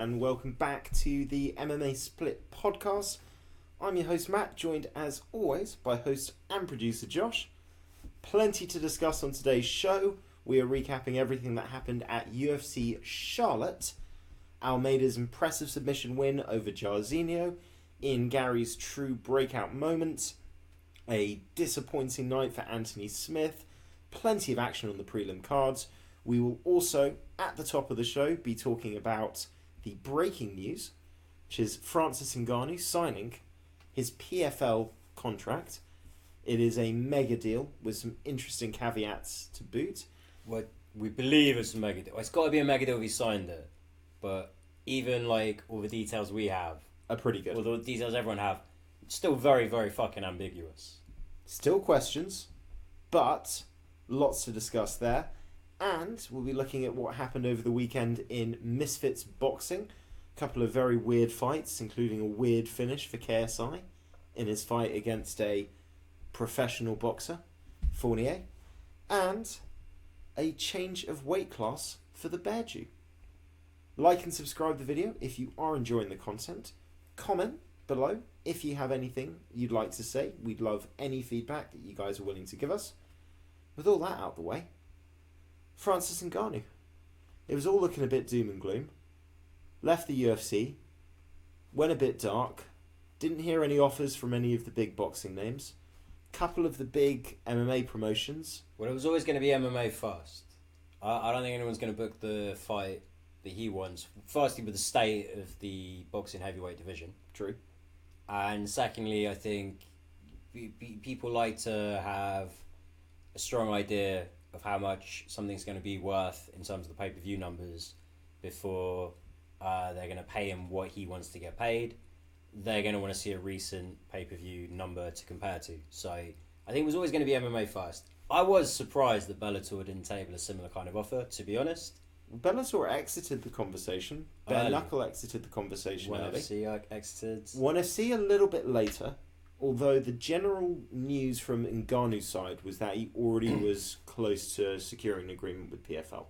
and welcome back to the MMA Split podcast. I'm your host Matt, joined as always by host and producer Josh. Plenty to discuss on today's show. We are recapping everything that happened at UFC Charlotte, Almeida's impressive submission win over Jairzinho, in Gary's true breakout moment, a disappointing night for Anthony Smith, plenty of action on the prelim cards. We will also, at the top of the show, be talking about the breaking news, which is Francis Ngannou signing his PFL contract. It is a mega deal with some interesting caveats to boot. What we believe it's a mega deal. It's got to be a mega deal if he signed it. But even like all the details we have are pretty good. All the details everyone have, still very, very fucking ambiguous. Still questions, but lots to discuss there. And we'll be looking at what happened over the weekend in Misfits Boxing. A couple of very weird fights, including a weird finish for KSI in his fight against a professional boxer, Fournier. And a change of weight class for the Bear Jew. Like and subscribe the video if you are enjoying the content. Comment below if you have anything you'd like to say. We'd love any feedback that you guys are willing to give us. With all that out the way, Francis Ngannou. It was all looking a bit doom and gloom. Left the UFC, went a bit dark, didn't hear any offers from any of the big boxing names. Couple of the big MMA promotions. Well, it was always going to be MMA first. I don't think anyone's going to book the fight that he wants. Firstly, with the state of the boxing heavyweight division. True. And secondly, I think people like to have a strong idea of how much something's going to be worth in terms of the pay-per-view numbers before they're going to pay him what he wants to get paid. They're going to want to see a recent pay-per-view number to compare to. So I think it was always going to be MMA first. I was surprised that Bellator didn't table a similar kind of offer, to be honest. Bellator exited the conversation. Bare Knuckle exited the conversation early. ONE FC exited. ONE FC a little bit later. Although the general news from Ngannou's side was that he already was close to securing an agreement with PFL.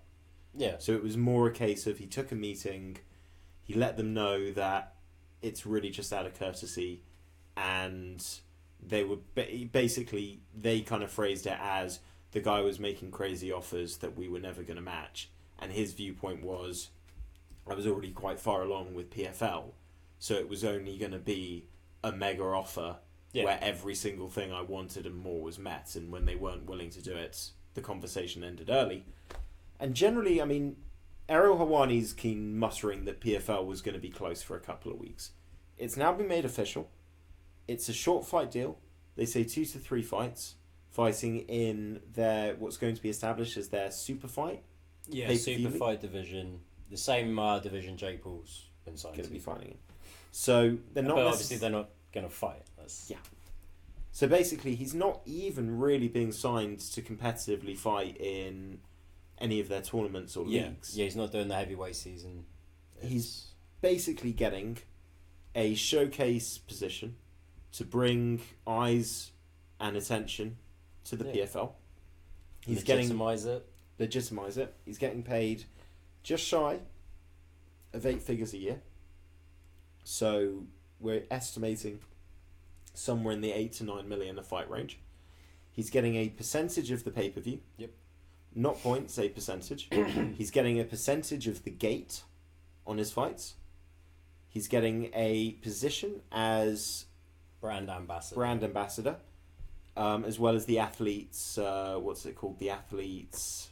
Yeah. So it was more a case of he took a meeting, he let them know that it's really just out of courtesy, and they were basically, they kind of phrased it as the guy was making crazy offers that we were never going to match. And his viewpoint was, I was already quite far along with PFL, so it was only going to be a mega offer. Yeah. Where every single thing I wanted and more was met, and when they weren't willing to do it, the conversation ended early. And generally, I mean, Errol Hawani's keen muttering that PFL was going to be close for a couple of weeks. It's now been made official. It's a short fight deal. They say 2 to 3 fights, fighting in their what's going to be established as their super fight. Yeah, super fight division, the same division Jake Paul's been signed going to be fighting in. So they're not. But obviously, they're not going to fight. Yeah. So basically, he's not even really being signed to competitively fight in any of their tournaments or leagues. Yeah, he's not doing the heavyweight season. He's basically getting a showcase position to bring eyes and attention to the PFL. He's legitimize it. He's getting paid just shy of 8 figures a year. So we're estimating somewhere in the 8 to 9 million a fight range. He's getting a percentage of the pay-per-view. Yep. Not points, a percentage. He's getting a percentage of the gate on his fights. He's getting a position as brand ambassador, as well as the athletes, what's it called? The athletes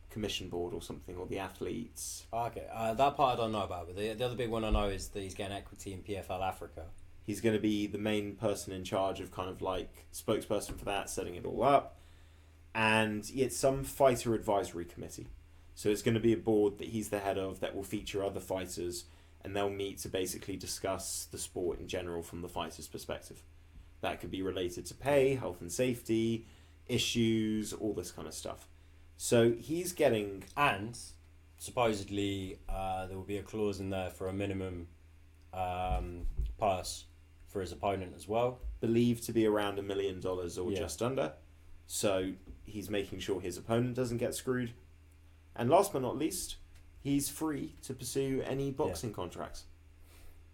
commission board or something, or the athletes. Okay, that part I don't know about, but the other big one I know is that he's getting equity in PFL Africa. He's going to be the main person in charge of kind of like spokesperson for that, setting it all up. And it's some fighter advisory committee. So it's going to be a board that he's the head of that will feature other fighters, and they'll meet to basically discuss the sport in general from the fighter's perspective. That could be related to pay, health and safety, issues, all this kind of stuff. So he's getting... And supposedly there will be a clause in there for a minimum pass for his opponent as well. Believed to be around $1 million or just under. So he's making sure his opponent doesn't get screwed. And last but not least, he's free to pursue any boxing contracts,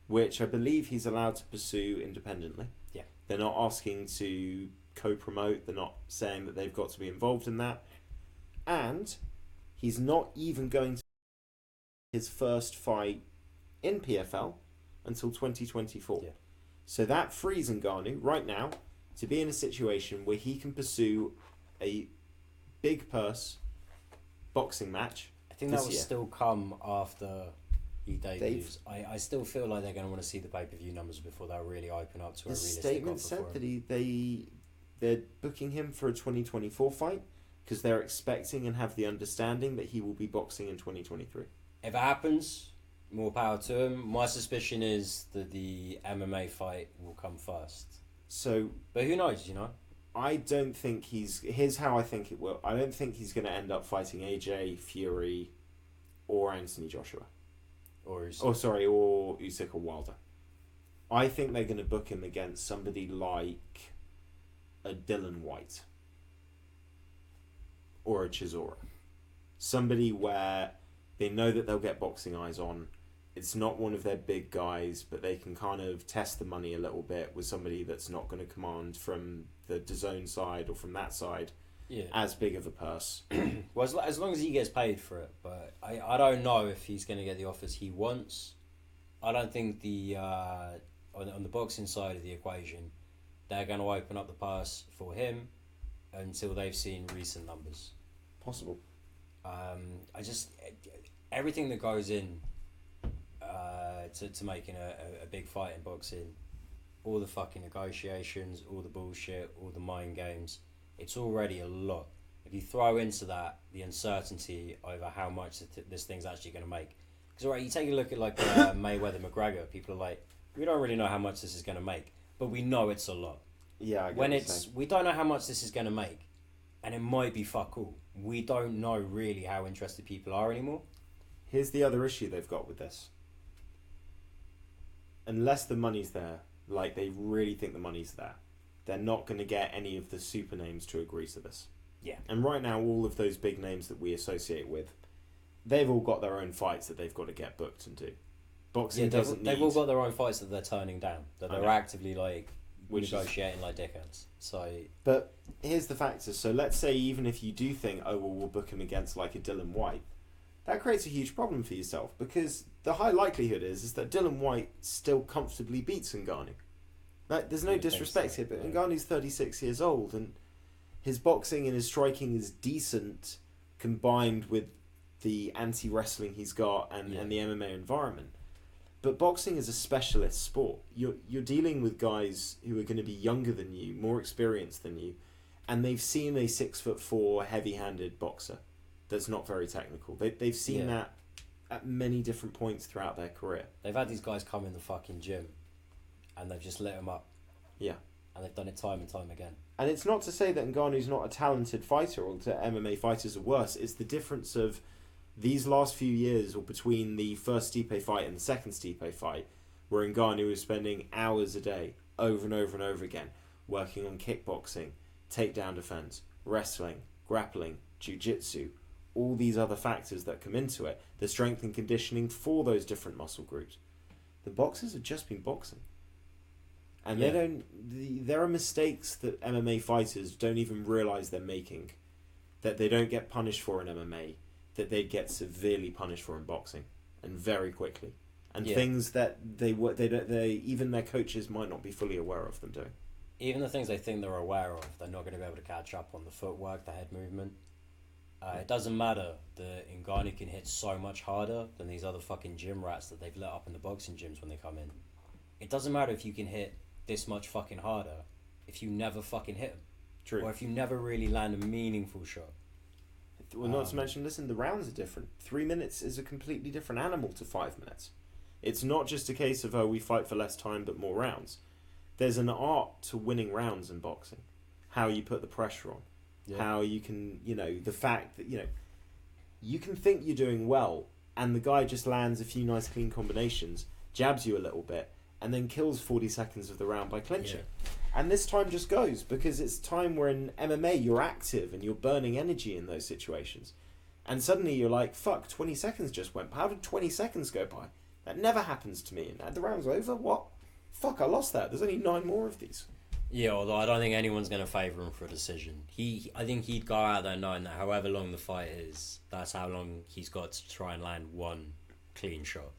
which I believe he's allowed to pursue independently. Yeah. They're not asking to co-promote. They're not saying that they've got to be involved in that. And he's not even going to his first fight in PFL until 2024. Yeah. So that frees Ngannou right now to be in a situation where he can pursue a big purse boxing match. I think that will still come after he debuts. I still feel like they're going to want to see the pay-per-view numbers before they'll really open up to a realistic offer. The statement said that they're booking him for a 2024 fight because they're expecting and have the understanding that he will be boxing in 2023. If it happens, more power to him. My suspicion is that the MMA fight will come first. But who knows, I don't think here's how I think it will. I don't think he's going to end up fighting AJ, Fury, or Anthony Joshua. Or Usyk or Wilder. I think they're going to book him against somebody like a Dylan White. Or a Chisora. Somebody where they know that they'll get boxing eyes on. It's not one of their big guys, but they can kind of test the money a little bit with somebody that's not going to command from the DAZN side or from that side as big of a purse. Well, as long as he gets paid for it, but I don't know if he's going to get the offers he wants. I don't think on the boxing side of the equation, they're going to open up the purse for him until they've seen recent numbers. Possible. Everything that goes in to making a big fight in boxing, all the fucking negotiations, all the bullshit, all the mind games, it's already a lot. If you throw into that the uncertainty over how much this thing's actually going to make, because you take a look at Mayweather McGregor, people are like, we don't really know how much this is going to make, but we know it's a lot. Yeah, we don't know how much this is going to make, and it might be fuck all. We don't know really how interested people are anymore. Here's the other issue they've got with this. Unless the money's there, they really think the money's there, they're not going to get any of the super names to agree to this. Yeah. And right now, all of those big names that we associate with, they've all got their own fights that they've got to get booked and do. Boxing doesn't need... They've all got their own fights that they're turning down, that they're actively negotiating like dickheads. So, but here's the factors. So let's say even if you do think, we'll book him against like a Dylan White, that creates a huge problem for yourself because the high likelihood is that Dylan White still comfortably beats Ngannou. There's no disrespect here, but Ngannou's 36 years old and his boxing and his striking is decent combined with the anti-wrestling he's got and the MMA environment. But boxing is a specialist sport. You're dealing with guys who are going to be younger than you, more experienced than you, and they've seen a 6'4" heavy-handed boxer that's not very technical. They've seen that at many different points throughout their career. They've had these guys come in the fucking gym, and they've just lit them up. Yeah, and they've done it time and time again. And it's not to say that Ngannou's not a talented fighter or that MMA fighters are worse. It's the difference of these last few years, or between the first Stipe fight and the second Stipe fight, where Ngannou was spending hours a day, over and over and over again, working on kickboxing, takedown defense, wrestling, grappling, jiu-jitsu, all these other factors that come into it, the strength and conditioning for those different muscle groups. The boxers have just been boxing. And there are mistakes that MMA fighters don't even realise they're making, that they don't get punished for in MMA, that they get severely punished for in boxing, and very quickly, and things that even their coaches might not be fully aware of them doing. Even the things they think they're aware of, they're not going to be able to catch up on the footwork, the head movement. It doesn't matter that Ngannou can hit so much harder than these other fucking gym rats that they've lit up in the boxing gyms when they come in. It doesn't matter if you can hit this much fucking harder if you never fucking hit him. True. Or if you never really land a meaningful shot. Well, not to mention, listen, the rounds are different. 3 minutes is a completely different animal to 5 minutes. It's not just a case of, we fight for less time but more rounds. There's an art to winning rounds in boxing. How you put the pressure on. Yeah. How you can, the fact that, you can think you're doing well and the guy just lands a few nice clean combinations, jabs you a little bit, and then kills 40 seconds of the round by clinching. Yeah. And this time just goes because it's time where in MMA you're active and you're burning energy in those situations. And suddenly you're like, fuck, 20 seconds just went. How did 20 seconds go by? That never happens to me. And the round's over? What? Fuck, I lost that. There's only 9 more of these. Yeah, although I don't think anyone's going to favour him for a decision. I think he'd go out there knowing that however long the fight is, that's how long he's got to try and land one clean shot.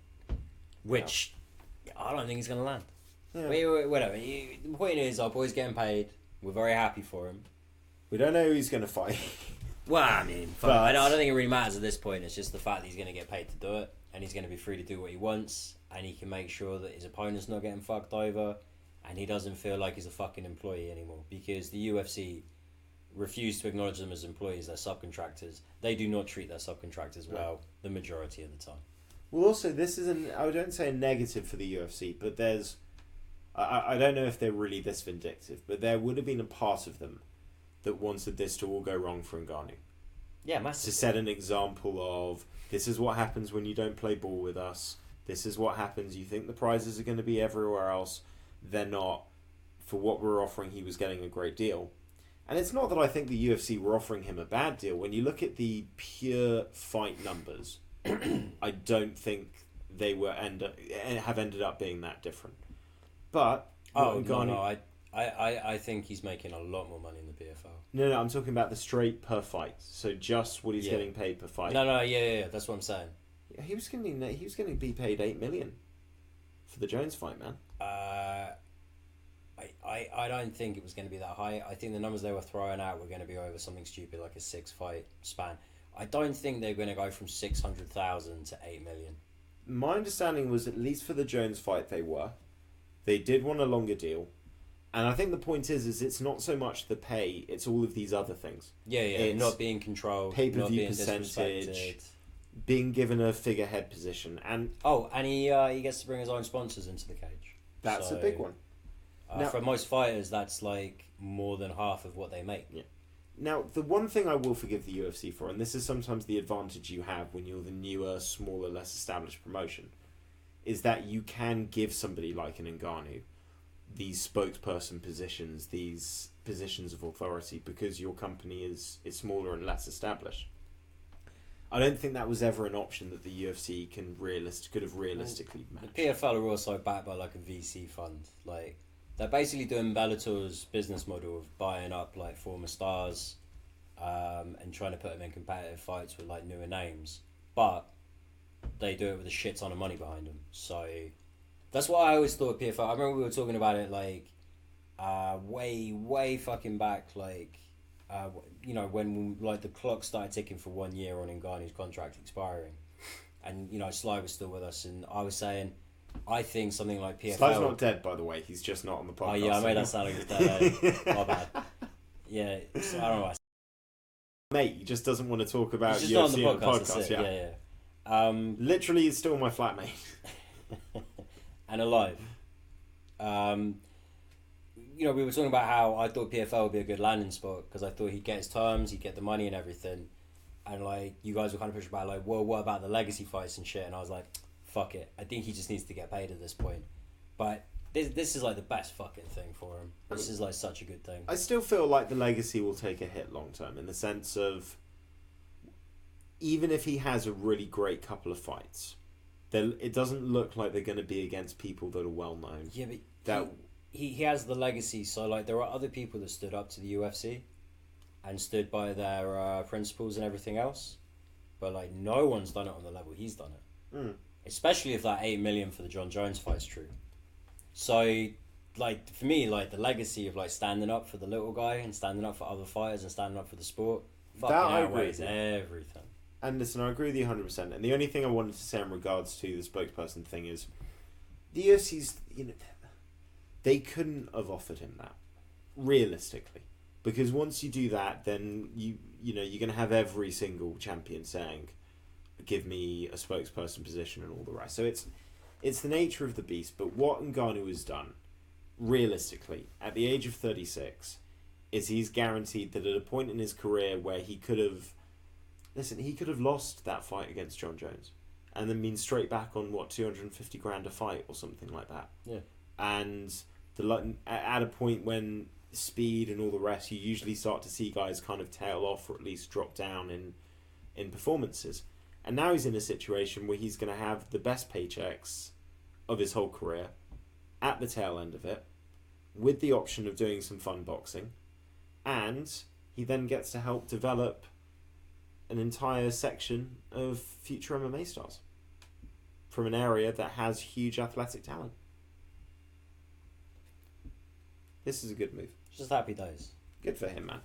Which I don't think he's going to land. Yeah. Whatever. The point is, our boy's getting paid. We're very happy for him. We don't know who he's going to fight. Well, I mean, I don't think it really matters at this point. It's just the fact that he's going to get paid to do it, and he's going to be free to do what he wants, and he can make sure that his opponent's not getting fucked over, and he doesn't feel like he's a fucking employee anymore, because the UFC refuse to acknowledge them as employees. They're subcontractors. They do not treat their subcontractors well the majority of the time. Well, also, this isn't, I don't say a negative for the UFC, but there's, I don't know if they're really this vindictive, but there would have been a part of them that wanted this to all go wrong for Ngannou. Yeah, massively. To set an example of, this is what happens when you don't play ball with us. This is what happens. You think the prizes are going to be everywhere else. They're not. For what we're offering, he was getting a great deal. And it's not that I think the UFC were offering him a bad deal. When you look at the pure fight numbers, I don't think they have ended up being that different. But Ngannou, I think he's making a lot more money in the PFL. No, I'm talking about the straight per fight. So just what he's getting paid per fight. No, yeah, that's what I'm saying. Yeah, he was going to be paid $8 million for the Jones fight, man. I don't think it was going to be that high. I think the numbers they were throwing out were going to be over something stupid like a 6-fight span. I don't think they're going to go from 600,000 to 8 million. My understanding was, at least for the Jones fight, they did want a longer deal. And I think the point is it's not so much the pay, it's all of these other things. Yeah, it's not being controlled, pay-per-view percentage, being given a figurehead position, and he gets to bring his own sponsors into the cage. That's a big one. Now, for most fighters, that's like more than half of what they make. Yeah. Now, the one thing I will forgive the UFC for, and this is sometimes the advantage you have when you're the newer, smaller, less established promotion, is that you can give somebody like an Ngannou these spokesperson positions, these positions of authority, because your company is smaller and less established. I don't think that was ever an option that the UFC could have realistically matched. The PFL are also backed by like a VC fund. Like, they're basically doing Bellator's business model of buying up like former stars, and trying to put them in competitive fights with like newer names, but they do it with a shit ton of money behind them. So that's why I always thought PFL. I remember we were talking about it like way fucking back, like when like the clock started ticking for 1 year on Ngannou's contract expiring, and Sly was still with us, and I was saying, I think something like PFL. Sly's not dead, by the way. He's just not on the podcast. Oh yeah, I made that sound like he's dead. My bad. Yeah, so I don't know. Mate, he just doesn't want to talk about UFC on the podcast. Yeah. Literally, he's still my flatmate. And alive. We were talking about how I thought PFL would be a good landing spot because I thought he'd get his terms, he'd get the money and everything. And like, you guys were kind of pushing back, like, well, what about the legacy fights and shit? And I was like, fuck it. I think he just needs to get paid at this point. But this is like the best fucking thing for him. This is like such a good thing. I still feel like the legacy will take a hit long term, in the sense of, even if he has a really great couple of fights, it doesn't look like they're going to be against people that are well known. Yeah, but he has the legacy, so like there are other people that stood up to the UFC and stood by their principles and everything else, but like no one's done it on the level he's done it. Especially if that 8 million for the John Jones fight's true. So like, for me, like the legacy of like standing up for the little guy and standing up for other fighters and standing up for the sport, fucking outweighs everything. And listen, I agree with you 100%. And the only thing I wanted to say in regards to the spokesperson thing is, the UFC's, they couldn't have offered him that, realistically, because once you do that, then you're going to have every single champion saying, "Give me a spokesperson position," and all the rest. So it's the nature of the beast. But what Ngannou has done, realistically, at the age of 36, is he's guaranteed that at a point in his career where he could have lost that fight against John Jones, and then been straight back on $250,000 a fight or something like that. Yeah. And at a point when speed and all the rest, you usually start to see guys kind of tail off or at least drop down in performances. And now he's in a situation where he's going to have the best paychecks of his whole career at the tail end of it, with the option of doing some fun boxing. And he then gets to help develop an entire section of future MMA stars from an area that has huge athletic talent. This is a good move. Just happy days. Good for him, man.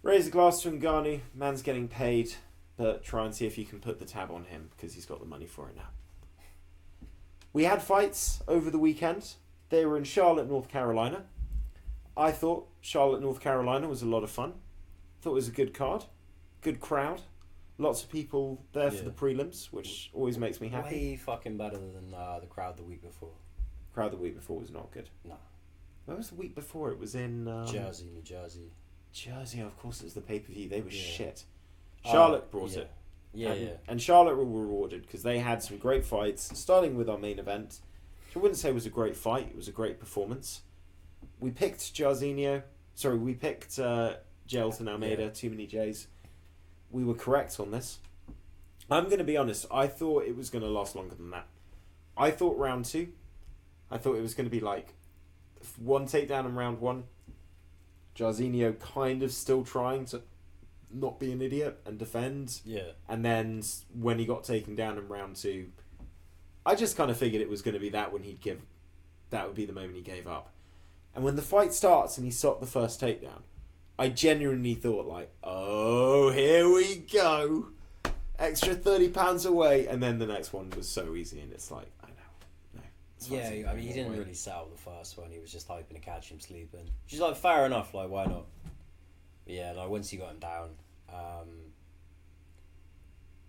Raise a glass to Ngannou. Man's getting paid, but try and see if you can put the tab on him because he's got the money for it now. We had fights over the weekend. They were in Charlotte, North Carolina. I thought Charlotte, North Carolina was a lot of fun. Thought it was a good card. Good crowd. Lots of people there for the prelims, which always makes me happy. Way fucking better than the crowd the week before. Crowd the week before was not good. No. Where was the week before? It was in... Jersey, New Jersey. Jersey, of course it was the pay-per-view. They were shit. Charlotte brought it. And Charlotte were rewarded because they had some great fights, starting with our main event. Which I wouldn't say was a great fight. It was a great performance. We picked Jairzinho. Sorry, we picked Jailton Almeida. Too many J's. We were correct on this. I'm going to be honest. I thought it was going to last longer than that. I thought round 2. I thought it was going to be like 1 takedown in round 1. Jairzinho kind of still trying to not be an idiot and defend. Yeah. And then when he got taken down in round 2, I just kind of figured it was going to be that when he'd give... That would be the moment he gave up. And when the fight starts and he stopped the first takedown, I genuinely thought like, oh, here we go. Extra £30 away. And then the next one was so easy and it's like, I know. No. Yeah, I mean, he didn't really sell the first one. He was just hoping to catch him sleeping. Which is like, fair enough, like, why not? But yeah, like, once he got him down,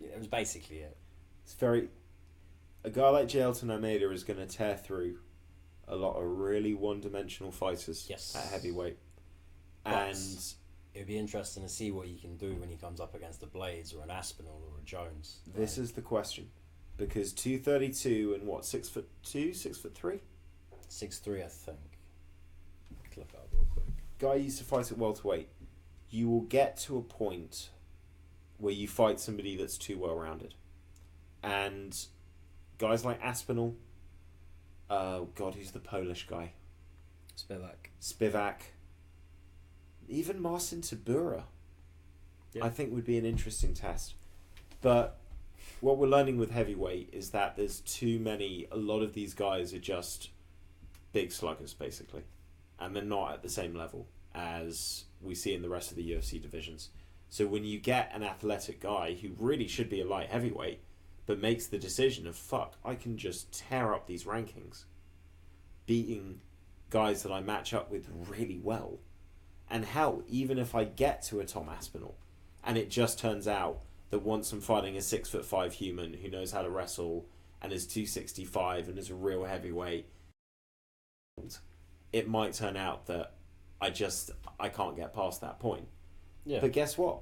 it was basically it. It's very... A guy like Jailton Almeida is going to tear through a lot of really one-dimensional fighters at heavyweight. And it would be interesting to see what he can do when he comes up against a Blades or an Aspinall or a Jones. This is the question. Because 232 and what, 6'2", 6'3"? 6'3", I think. Look up real quick. Guy used to fight at welterweight. You will get to a point where you fight somebody that's too well-rounded. And guys like Aspinall, God, who's the Polish guy? Spivak. Even Marcin Tybura, I think would be an interesting test. But what we're learning with heavyweight is that there's too many... A lot of these guys are just big sluggers, basically. And they're not at the same level as we see in the rest of the UFC divisions. So when you get an athletic guy who really should be a light heavyweight, but makes the decision of, fuck, I can just tear up these rankings, beating guys that I match up with really well. And hell, even if I get to a Tom Aspinall, and it just turns out that once I'm fighting a 6'5" human who knows how to wrestle and is 265 and is a real heavyweight, it might turn out that I can't get past that point. Yeah. But guess what?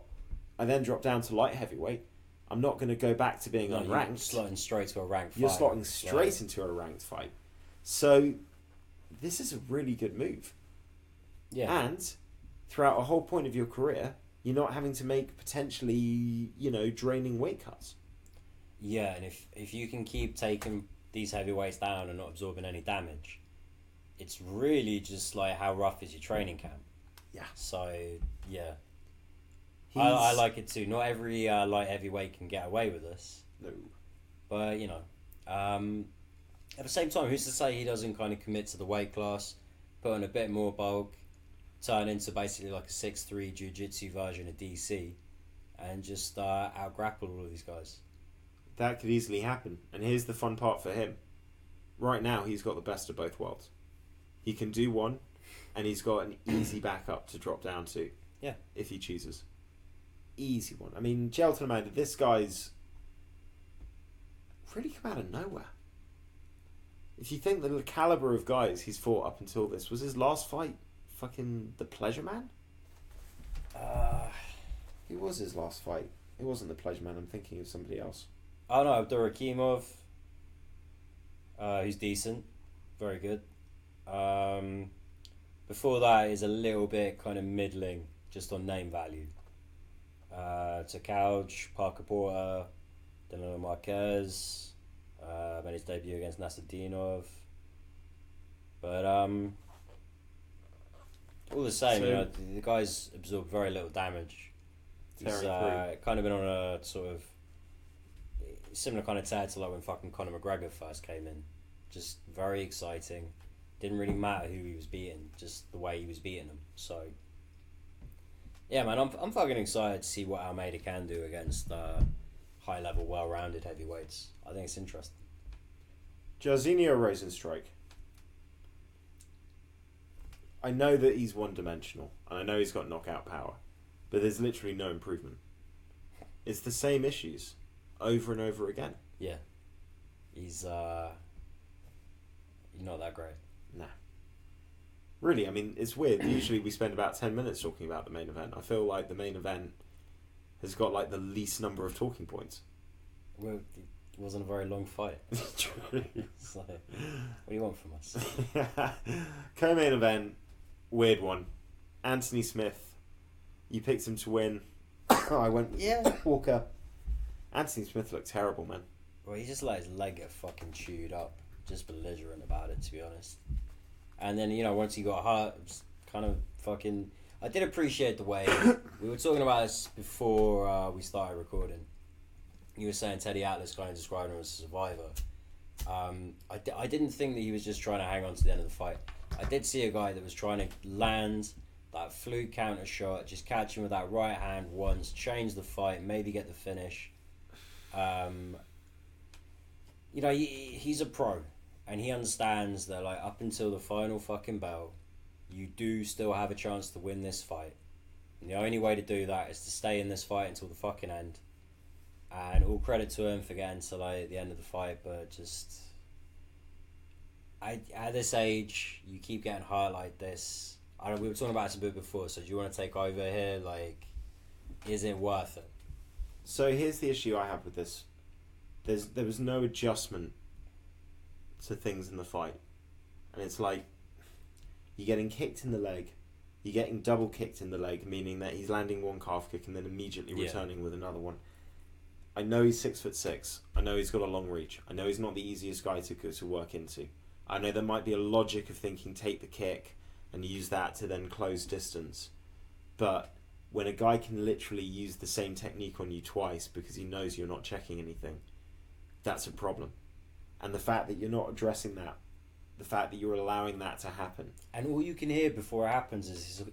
I then drop down to light heavyweight. I'm not going to go back to being unranked. You're slotting straight to a ranked fight. You're slotting straight into a ranked fight. So this is a really good move. Yeah. And throughout a whole point of your career, you're not having to make potentially, draining weight cuts. Yeah, and if you can keep taking these heavyweights down and not absorbing any damage, it's really just like how rough is your training camp. Yeah. So, yeah. I like it too. Not every light heavyweight can get away with this. No. But, at the same time, who's to say he doesn't kind of commit to the weight class, put on a bit more bulk, turn into basically like a 6'3" jiu-jitsu version of DC, and just out-grapple all of these guys. That could easily happen. And here's the fun part for him. Right now, he's got the best of both worlds. He can do one, and he's got an easy backup to drop down to. Yeah. If he chooses. Easy one. I mean, Jailton Almeida, this guy's really come out of nowhere. If you think the caliber of guys he's fought up until this, was his last fight fucking the Pleasure Man? Who was his last fight? It wasn't the Pleasure Man. I'm thinking of somebody else. Oh no, Abdurakhimov. Who's decent, very good. Before that is a little bit kind of middling, just on name value. to Couch, Parker Porter, Danilo Marquez, made his debut against Nasadinov. But all the same, So- the guy's absorbed very little damage. He's Tearing kind of been on a sort of similar kind of tear to like when fucking Conor McGregor first came in. Just very exciting. Didn't really matter who he was beating, just the way he was beating them. So, yeah, man, I'm fucking excited to see what Almeida can do against high level, well rounded heavyweights. I think it's interesting. Jairzinho Rozenstruik. I know that he's one dimensional, and I know he's got knockout power, but there's literally no improvement. It's the same issues over and over again. Yeah, he's not that great. Nah. Really, I mean, it's weird. Usually we spend about 10 minutes talking about the main event. I feel like the main event has got like the least number of talking points. Well, it wasn't a very long fight. True. It's like, what do you want from us? Co-main event, weird one. Anthony Smith, you picked him to win. I went with Walker. Anthony Smith looked terrible, man. Well, he just let his leg get fucking chewed up. Just belligerent about it, to be honest. And then, once he got hurt, it was kind of fucking... I did appreciate the way... we were talking about this before we started recording. You were saying Teddy Atlas kind of described him as a survivor. I didn't think that he was just trying to hang on to the end of the fight. I did see a guy that was trying to land that fluke counter shot, just catch him with that right hand once, change the fight, maybe get the finish. He's a pro, and he understands that like up until the final fucking bell, you do still have a chance to win this fight. And the only way to do that is to stay in this fight until the fucking end. And all credit to him for getting to like the end of the fight, but just at this age, you keep getting hurt like this. We were talking about this a bit before, so do you want to take over here? Like, is it worth it? So here's the issue I have with this. There was no adjustment to things in the fight. And it's like, you're getting kicked in the leg, you're getting double kicked in the leg, meaning that he's landing one calf kick and then immediately returning with another one. I know he's 6'6". I know he's got a long reach. I know he's not the easiest guy to work into. I know there might be a logic of thinking take the kick and use that to then close distance. But when a guy can literally use the same technique on you twice because he knows you're not checking anything, that's a problem. And the fact that you're not addressing that, the fact that you're allowing that to happen. And all you can hear before it happens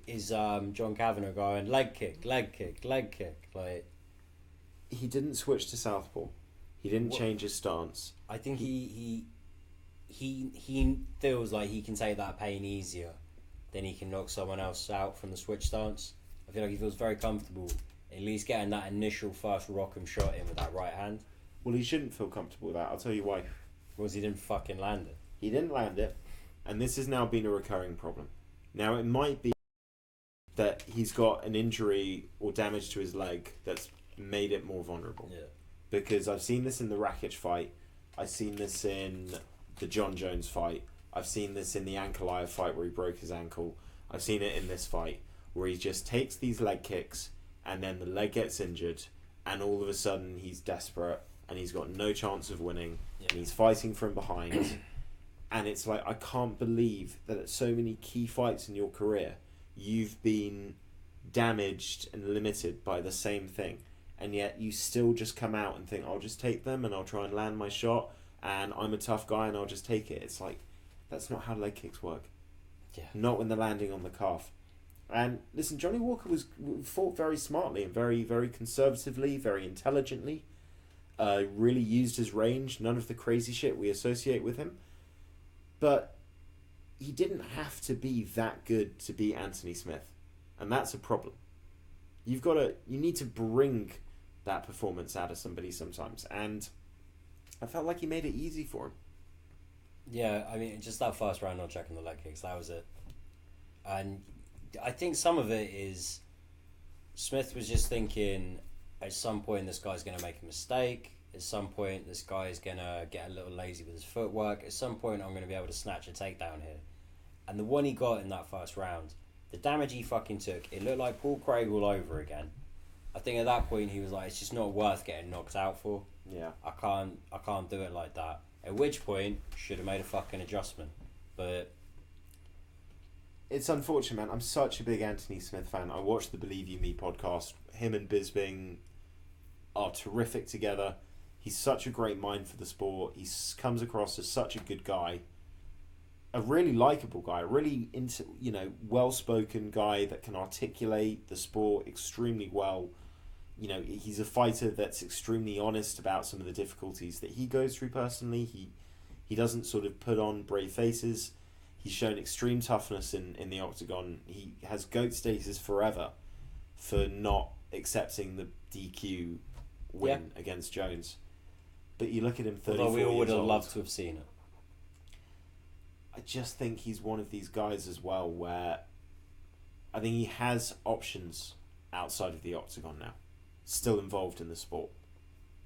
is John Kavanagh going leg kick, leg kick, leg kick. Like, he didn't switch to southpaw. He didn't change his stance. I think he feels like he can take that pain easier than he can knock someone else out from the switch stance. I feel like he feels very comfortable at least getting that initial first rock'em shot in with that right hand. Well, he shouldn't feel comfortable with that. I'll tell you why. Because he didn't fucking land it. He didn't land it, and this has now been a recurring problem. Now, it might be that he's got an injury or damage to his leg that's made it more vulnerable. Yeah. Because I've seen this in the Rakic fight. I've seen this in the John Jones fight. I've seen this in the Ankalaev fight where he broke his ankle. I've seen it in this fight where he just takes these leg kicks and then the leg gets injured and all of a sudden he's desperate and he's got no chance of winning and he's fighting from behind. And it's like, I can't believe that at so many key fights in your career you've been damaged and limited by the same thing, and yet you still just come out and think, I'll just take them and I'll try and land my shot and I'm a tough guy and I'll just take it. It's like, that's not how leg kicks work. Yeah. Not when they're landing on the calf. And listen, Johnny Walker fought very smartly and very, very conservatively, very intelligently. Really used his range, none of the crazy shit we associate with him. But he didn't have to be that good to beat Anthony Smith. And that's a problem. You need to bring that performance out of somebody sometimes. And I felt like he made it easy for him. Yeah, I mean, just that first round not checking the leg kicks, that was it. And I think some of it is Smith was just thinking at some point this guy's going to make a mistake. At some point this guy's going to get a little lazy with his footwork. At some point I'm going to be able to snatch a takedown here. And the one he got in that first round, the damage he fucking took, it looked like Paul Craig all over again. I think at that point he was like, it's just not worth getting knocked out for. Yeah. I can't do it like that. At which point, should have made a fucking adjustment. But it's unfortunate, man. I'm such a big Anthony Smith fan. I watched the Believe You Me podcast. Him and Bisping are terrific together. He's such a great mind for the sport. He comes across as such a good guy. A really likable guy. A really well-spoken guy that can articulate the sport extremely well. You know, he's a fighter that's extremely honest about some of the difficulties that he goes through personally. He doesn't sort of put on brave faces. He's shown extreme toughness in the octagon. He has GOAT status forever for not accepting the DQ win against Jones. But you look at him 34 although we all would have old, loved to have seen it. I just think he's one of these guys as well where I think he has options outside of the octagon now. Still involved in the sport.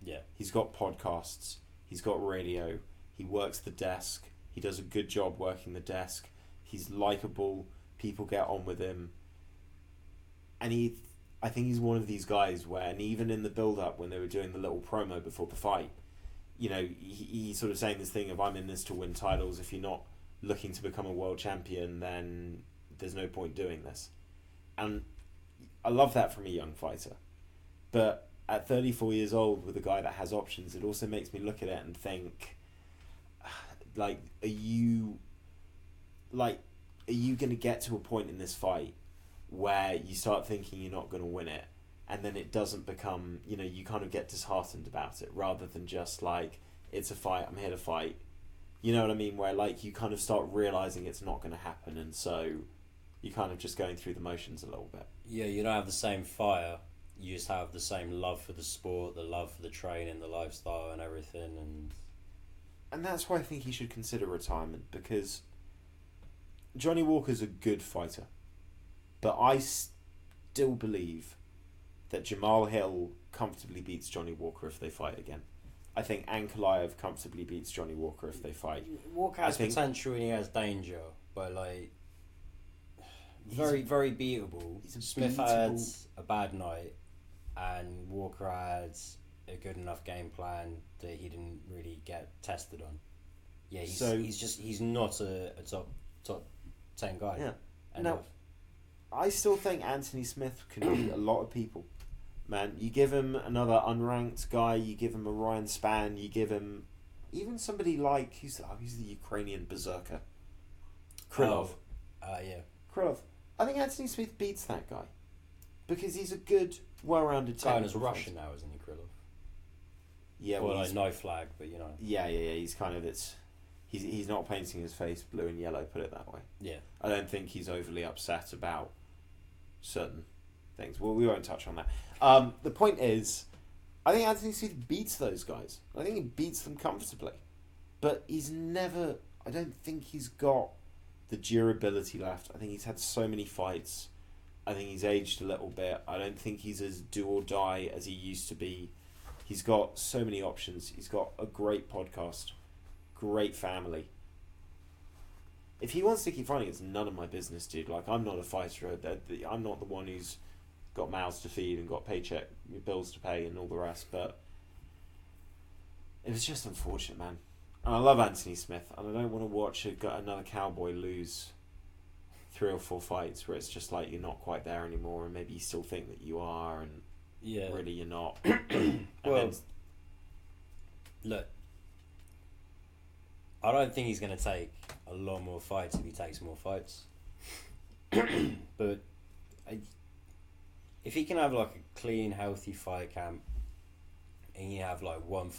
Yeah. He's got podcasts. He's got radio. He works the desk. He does a good job working the desk. He's likable. People get on with him. And I think he's one of these guys where, and even in the build-up when they were doing the little promo before the fight, you know, he's sort of saying this thing of, I'm in this to win titles. If you're not looking to become a world champion, then there's no point doing this. And I love that from a young fighter. But at 34 years old with a guy that has options, it also makes me look at it and think, like, are you going to get to a point in this fight where you start thinking you're not going to win it, and then it doesn't become, you know, you kind of get disheartened about it, rather than just like, it's a fight, I'm here to fight. You know what I mean? Where like you kind of start realising it's not going to happen, and so you're kind of just going through the motions a little bit. Yeah, you don't have the same fire. You just have the same love for the sport, the love for the training, the lifestyle and everything. And that's why I think he should consider retirement, because Johnny Walker's a good fighter. But I still believe that Jamal Hill comfortably beats Johnny Walker if they fight again. I think Ankalaev comfortably beats Johnny Walker if they fight. Walker has potential and he has danger, but like very beatable. Smith had a bad night, and Walker had a good enough game plan that he didn't really get tested on. Yeah, he's not a top 10 guy. Yeah. Now, I still think Anthony Smith can beat a lot of people. Man, you give him another unranked guy, you give him a Ryan Spann, you give him even somebody like who's the Ukrainian berserker, Krylov. Yeah. Krylov. I think Anthony Smith beats that guy because he's a good, well-rounded. Kind of Russian now, isn't he, Krylov? Yeah. Well, like no flag, but you know. Yeah. He's kind of He's not painting his face blue and yellow. Put it that way. Yeah. I don't think he's overly upset about certain things. Well, we won't touch on that. The point is, I think Anthony Smith beats those guys. I think he beats them comfortably. But he's never... I don't think he's got the durability left. I think he's had so many fights. I think he's aged a little bit. I don't think he's as do or die as he used to be. He's got so many options. He's got a great podcast. Great family. If he wants to keep fighting, it's none of my business, dude. Like, I'm not a fighter. I'm not the one who's got mouths to feed and got paycheck, bills to pay and all the rest. But it was just unfortunate, man. And I love Anthony Smith, and I don't want to watch another cowboy lose 3 or 4 fights where it's just like you're not quite there anymore, and maybe you still think that you are, and really you're not. Well, look, I don't think he's going to take a lot more fights if he takes more fights. But if he can have like a clean, healthy fight camp, and you have like one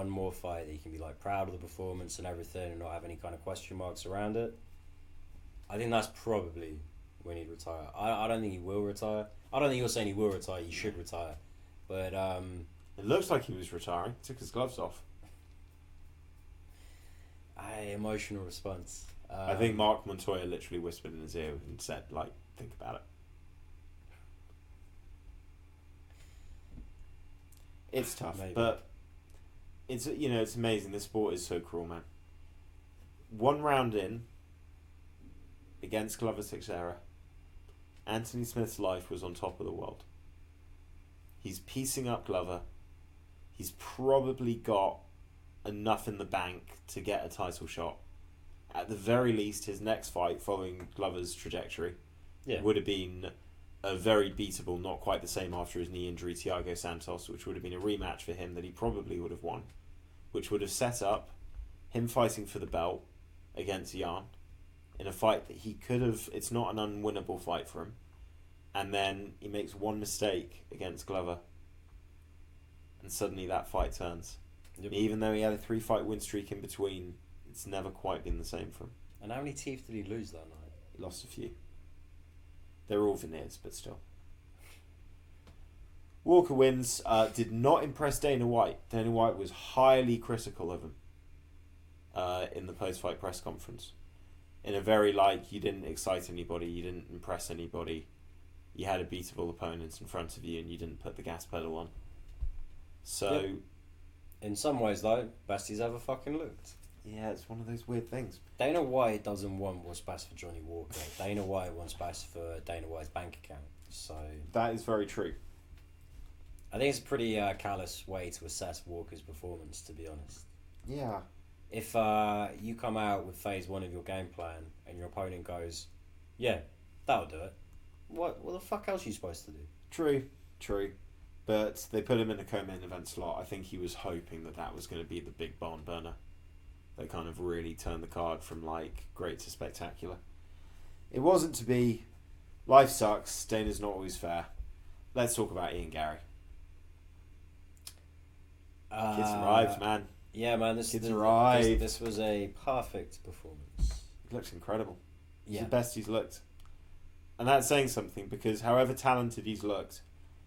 more fight that you can be like proud of the performance and everything and not have any kind of question marks around it, I think that's probably when he'd retire. I don't think he will retire. I don't think you're saying he will retire, he should retire. But it looks like he was retiring. Took his gloves off. Emotional response. I think Mark Montoya literally whispered in his ear and said, like, think about it. It's tough, maybe. But it's amazing. This sport is so cruel, man. 1 round in, against Glover Teixeira, Anthony Smith's life was on top of the world. He's piecing up Glover. He's probably got enough in the bank to get a title shot. At the very least, his next fight following Glover's trajectory would have been a very beatable, not quite the same after his knee injury, Thiago Santos, which would have been a rematch for him that he probably would have won, which would have set up him fighting for the belt against Jan in a fight that he could have... It's not an unwinnable fight for him. And then he makes one mistake against Glover. And suddenly that fight turns. Yep. Even though he had a 3-fight win streak in between, it's never quite been the same for him. And how many teeth did he lose that night? He lost a few. They were all veneers, but still. Walker wins. Did not impress Dana White. Dana White was highly critical of him in the post-fight press conference. In a very you didn't excite anybody, you didn't impress anybody, you had a beatable opponent in front of you and you didn't put the gas pedal on. So... Yep. In some ways, though, best he's ever fucking looked. Yeah, it's one of those weird things. Dana White doesn't want what's best for Johnny Walker. Dana White wants best for Dana White's bank account. So that is very true. I think it's a pretty callous way to assess Walker's performance, to be honest. Yeah. If you come out with phase 1 of your game plan and your opponent goes, yeah, that'll do it. What the fuck else are you supposed to do? True. But they put him in a co-main event slot. I think he was hoping that was going to be the big barn burner. They kind of really turned the card from great to spectacular. It wasn't to be. Life sucks. Dana's not always fair. Let's talk about Ian Gary. Kids arrived, man. Yeah, man. This was a perfect performance. He looks incredible. Yeah. It's the best he's looked. And that's saying something because however talented he's looked,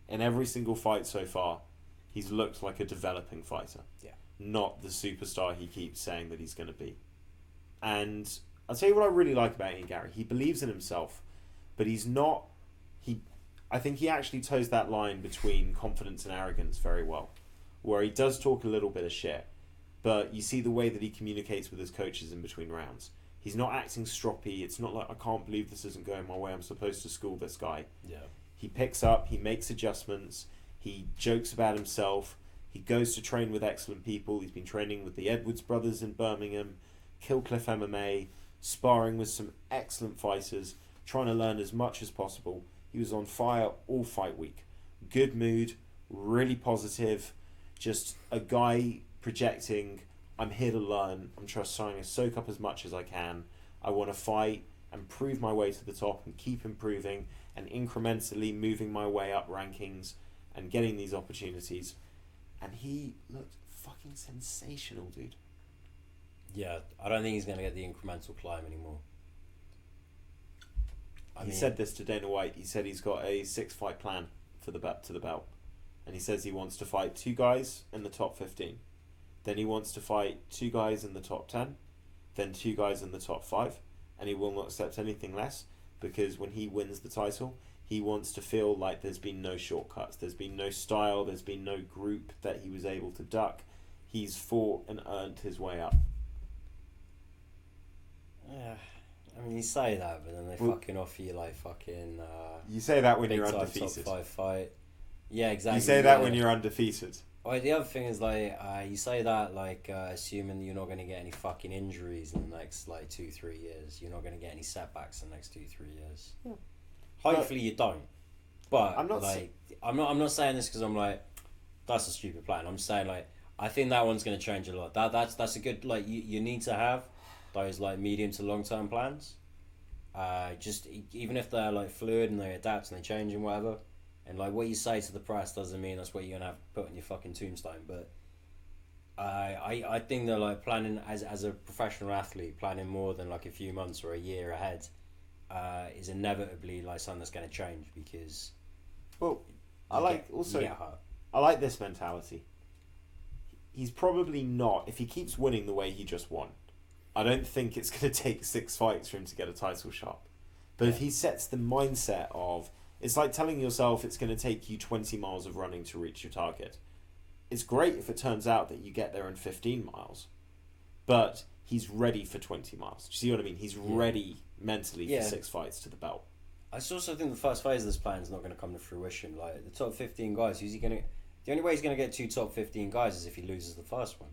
in every single fight so far, he's looked like a developing fighter. Yeah. Not the superstar he keeps saying that he's going to be. And I'll tell you what I really like about Ian Gary. He believes in himself, but he's not... I think he actually toes that line between confidence and arrogance very well, where he does talk a little bit of shit, but you see the way that he communicates with his coaches in between rounds. He's not acting stroppy. It's not like, I can't believe this isn't going my way. I'm supposed to school this guy. Yeah. He picks up, he makes adjustments, he jokes about himself, he goes to train with excellent people. He's been training with the Edwards brothers in Birmingham, Killcliff MMA, sparring with some excellent fighters, trying to learn as much as possible. He was on fire all fight week. Good mood, really positive, just a guy projecting, I'm here to learn, I'm trying to soak up as much as I can, I want to fight and prove my way to the top and keep improving and incrementally moving my way up rankings and getting these opportunities. And he looked fucking sensational, dude. Yeah, I don't think he's going to get the incremental climb anymore. He said this to Dana White. He said he's got a 6-fight plan for the to the belt. And he says he wants to fight 2 guys in the top 15. Then he wants to fight 2 guys in the top 10. Then 2 guys in the top 5. And he will not accept anything less. Because when he wins the title, he wants to feel like there's been no shortcuts, there's been no style, there's been no group that he was able to duck. He's fought and earned his way up. Yeah, I mean, you say that, but then they fucking offer you fucking... you say that when you're undefeated. Top 5 fight. Yeah, exactly. You say that when you're undefeated. Oh, the other thing is you say that assuming that you're not going to get any fucking injuries in the next 2-3 years. You're not going to get any setbacks in the next 2-3 years. Yeah. Hopefully you don't. But I'm not saying this because I'm that's a stupid plan. I'm saying I think that one's going to change a lot. That's a good you need to have those medium to long term plans. Just even if they're fluid and they adapt and they change and whatever. And what you say to the press doesn't mean that's what you're gonna have put on your fucking tombstone. But I think that planning as a professional athlete, planning more than a few months or a year ahead, is inevitably something that's gonna change because. Well, I like this mentality. He's probably not, if he keeps winning the way he just won, I don't think it's gonna take 6 fights for him to get a title shot. But if he sets the mindset of. It's like telling yourself it's going to take you 20 miles of running to reach your target. It's great if it turns out that you get there in 15 miles. But he's ready for 20 miles. Do you see what I mean? He's ready mentally for 6 fights to the belt. I also think the first phase of this plan is not going to come to fruition. Like, the top 15 guys, who's he going to... The only way he's going to get 2 top 15 guys is if he loses the first one.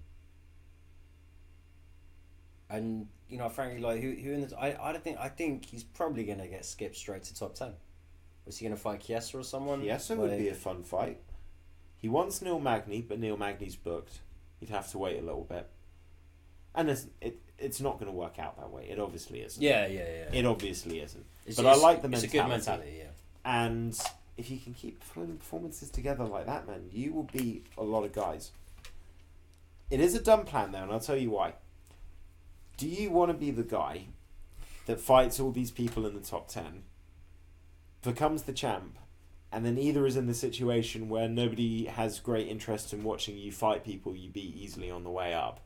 And, you know, frankly, like, who in the... I think he's probably going to get skipped straight to top 10. Was he going to fight Chiesa or someone? Chiesa would be a fun fight. He wants Neil Magny, but Neil Magny's booked. He'd have to wait a little bit. And it's not going to work out that way. It obviously isn't. Yeah. It obviously isn't. But I like the mentality. It's a good mentality, yeah. And if you can keep pulling performances together like that, man, you will beat a lot of guys. It is a dumb plan, though, and I'll tell you why. Do you want to be the guy that fights all these people in the top 10, becomes the champ, and then either is in the situation where nobody has great interest in watching you fight people you beat easily on the way up,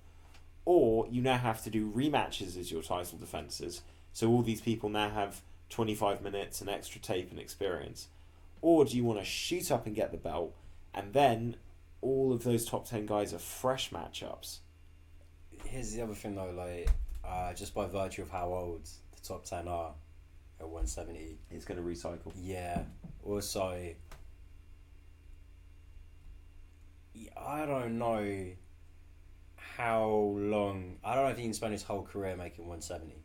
or you now have to do rematches as your title defences, so all these people now have 25 minutes and extra tape and experience, or do you want to shoot up and get the belt, and then all of those top 10 guys are fresh matchups? Here's the other thing, though, like, just by virtue of how old the top 10 are at 170, it's going to recycle. Yeah. Also, I don't know how long... I don't know if he can spend his whole career making 170.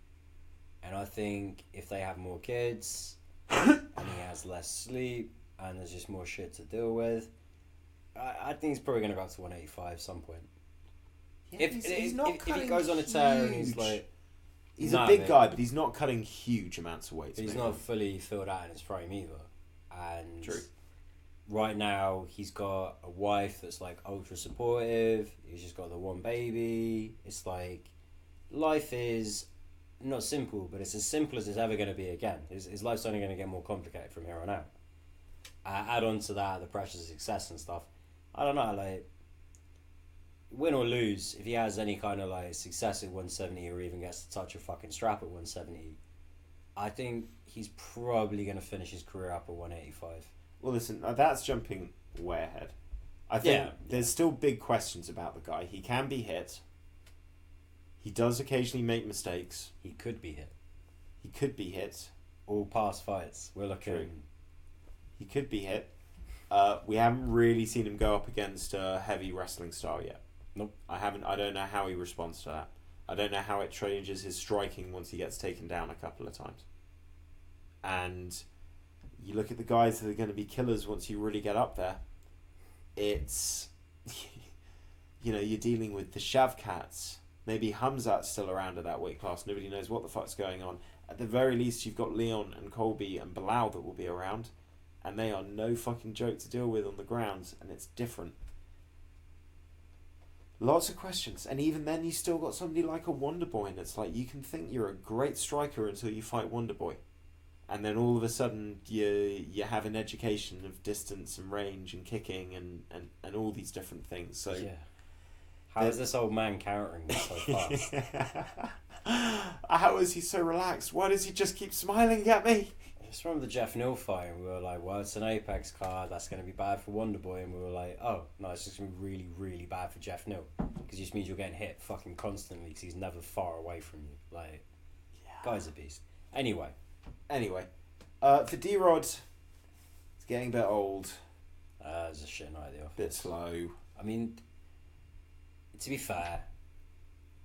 And I think if they have more kids, and he has less sleep, and there's just more shit to deal with, I think he's probably going to go up to 185 at some point. Yeah, if he goes on a tear and he's like... He's a big guy, but he's not cutting huge amounts of weight. But he's not fully filled out in his frame either. And true. Right now, he's got a wife that's like ultra supportive. He's just got the one baby. It's like, life is not simple, but it's as simple as it's ever going to be again. His life's only going to get more complicated from here on out. Add on to that the pressures of success and stuff. I don't know, like, win or lose, if he has any kind of like success at 170 or even gets to touch a fucking strap at 170, I think he's probably going to finish his career up at 185. Well, listen, that's jumping way ahead. I think there's still big questions about the guy. He can be hit. He does occasionally make mistakes. He could be hit. All past fights, we're looking... True. He could be hit. We haven't really seen him go up against a heavy wrestling style yet. Nope. I don't know how he responds to that. I don't know how it changes his striking once he gets taken down a couple of times. And you look at the guys that are going to be killers once you really get up there. It's, you know, you're dealing with the Shavkats. Maybe Hamzat's still around at that weight class. Nobody knows what the fuck's going on. At the very least, you've got Leon and Colby and Bilal that will be around. And they are no fucking joke to deal with on the ground. And it's different. Lots of questions. And even then, you still got somebody like a Wonderboy. And it's like, you can think you're a great striker until you fight Wonderboy. And then all of a sudden, you have an education of distance and range and kicking and all these different things. So yeah. How is this old man countering this so fast? How is he so relaxed? Why does he just keep smiling at me? I just remember the Jeff Neal fight, and we were like, well, it's an Apex card, that's going to be bad for Wonderboy. And we were like, oh, no, it's just going to be really, really bad for Jeff Neal. Because it just means you're getting hit fucking constantly because he's never far away from you. Like, guy's a beast. Anyway, for D-Rod, it's getting a bit old. It's a shit night at the office. Bit slow. I mean, to be fair,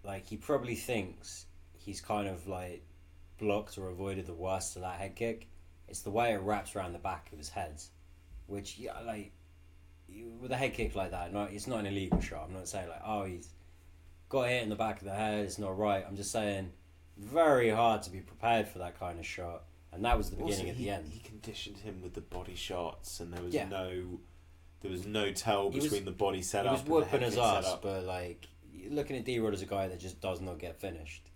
like, he probably thinks he's kind of, like, blocked or avoided the worst of that head kick. It's the way it wraps around the back of his head, which, yeah, like, with a head kick like that, no, it's not an illegal shot. I'm not saying, like, oh, he's got hit in the back of the head, it's not right. I'm just saying, very hard to be prepared for that kind of shot. And that was the beginning of the end. He conditioned him with the body shots, and there was no tell between the body setup and the head kick setup. He was whooping his ass, but, like, looking at D-Rod as a guy that just does not get finished.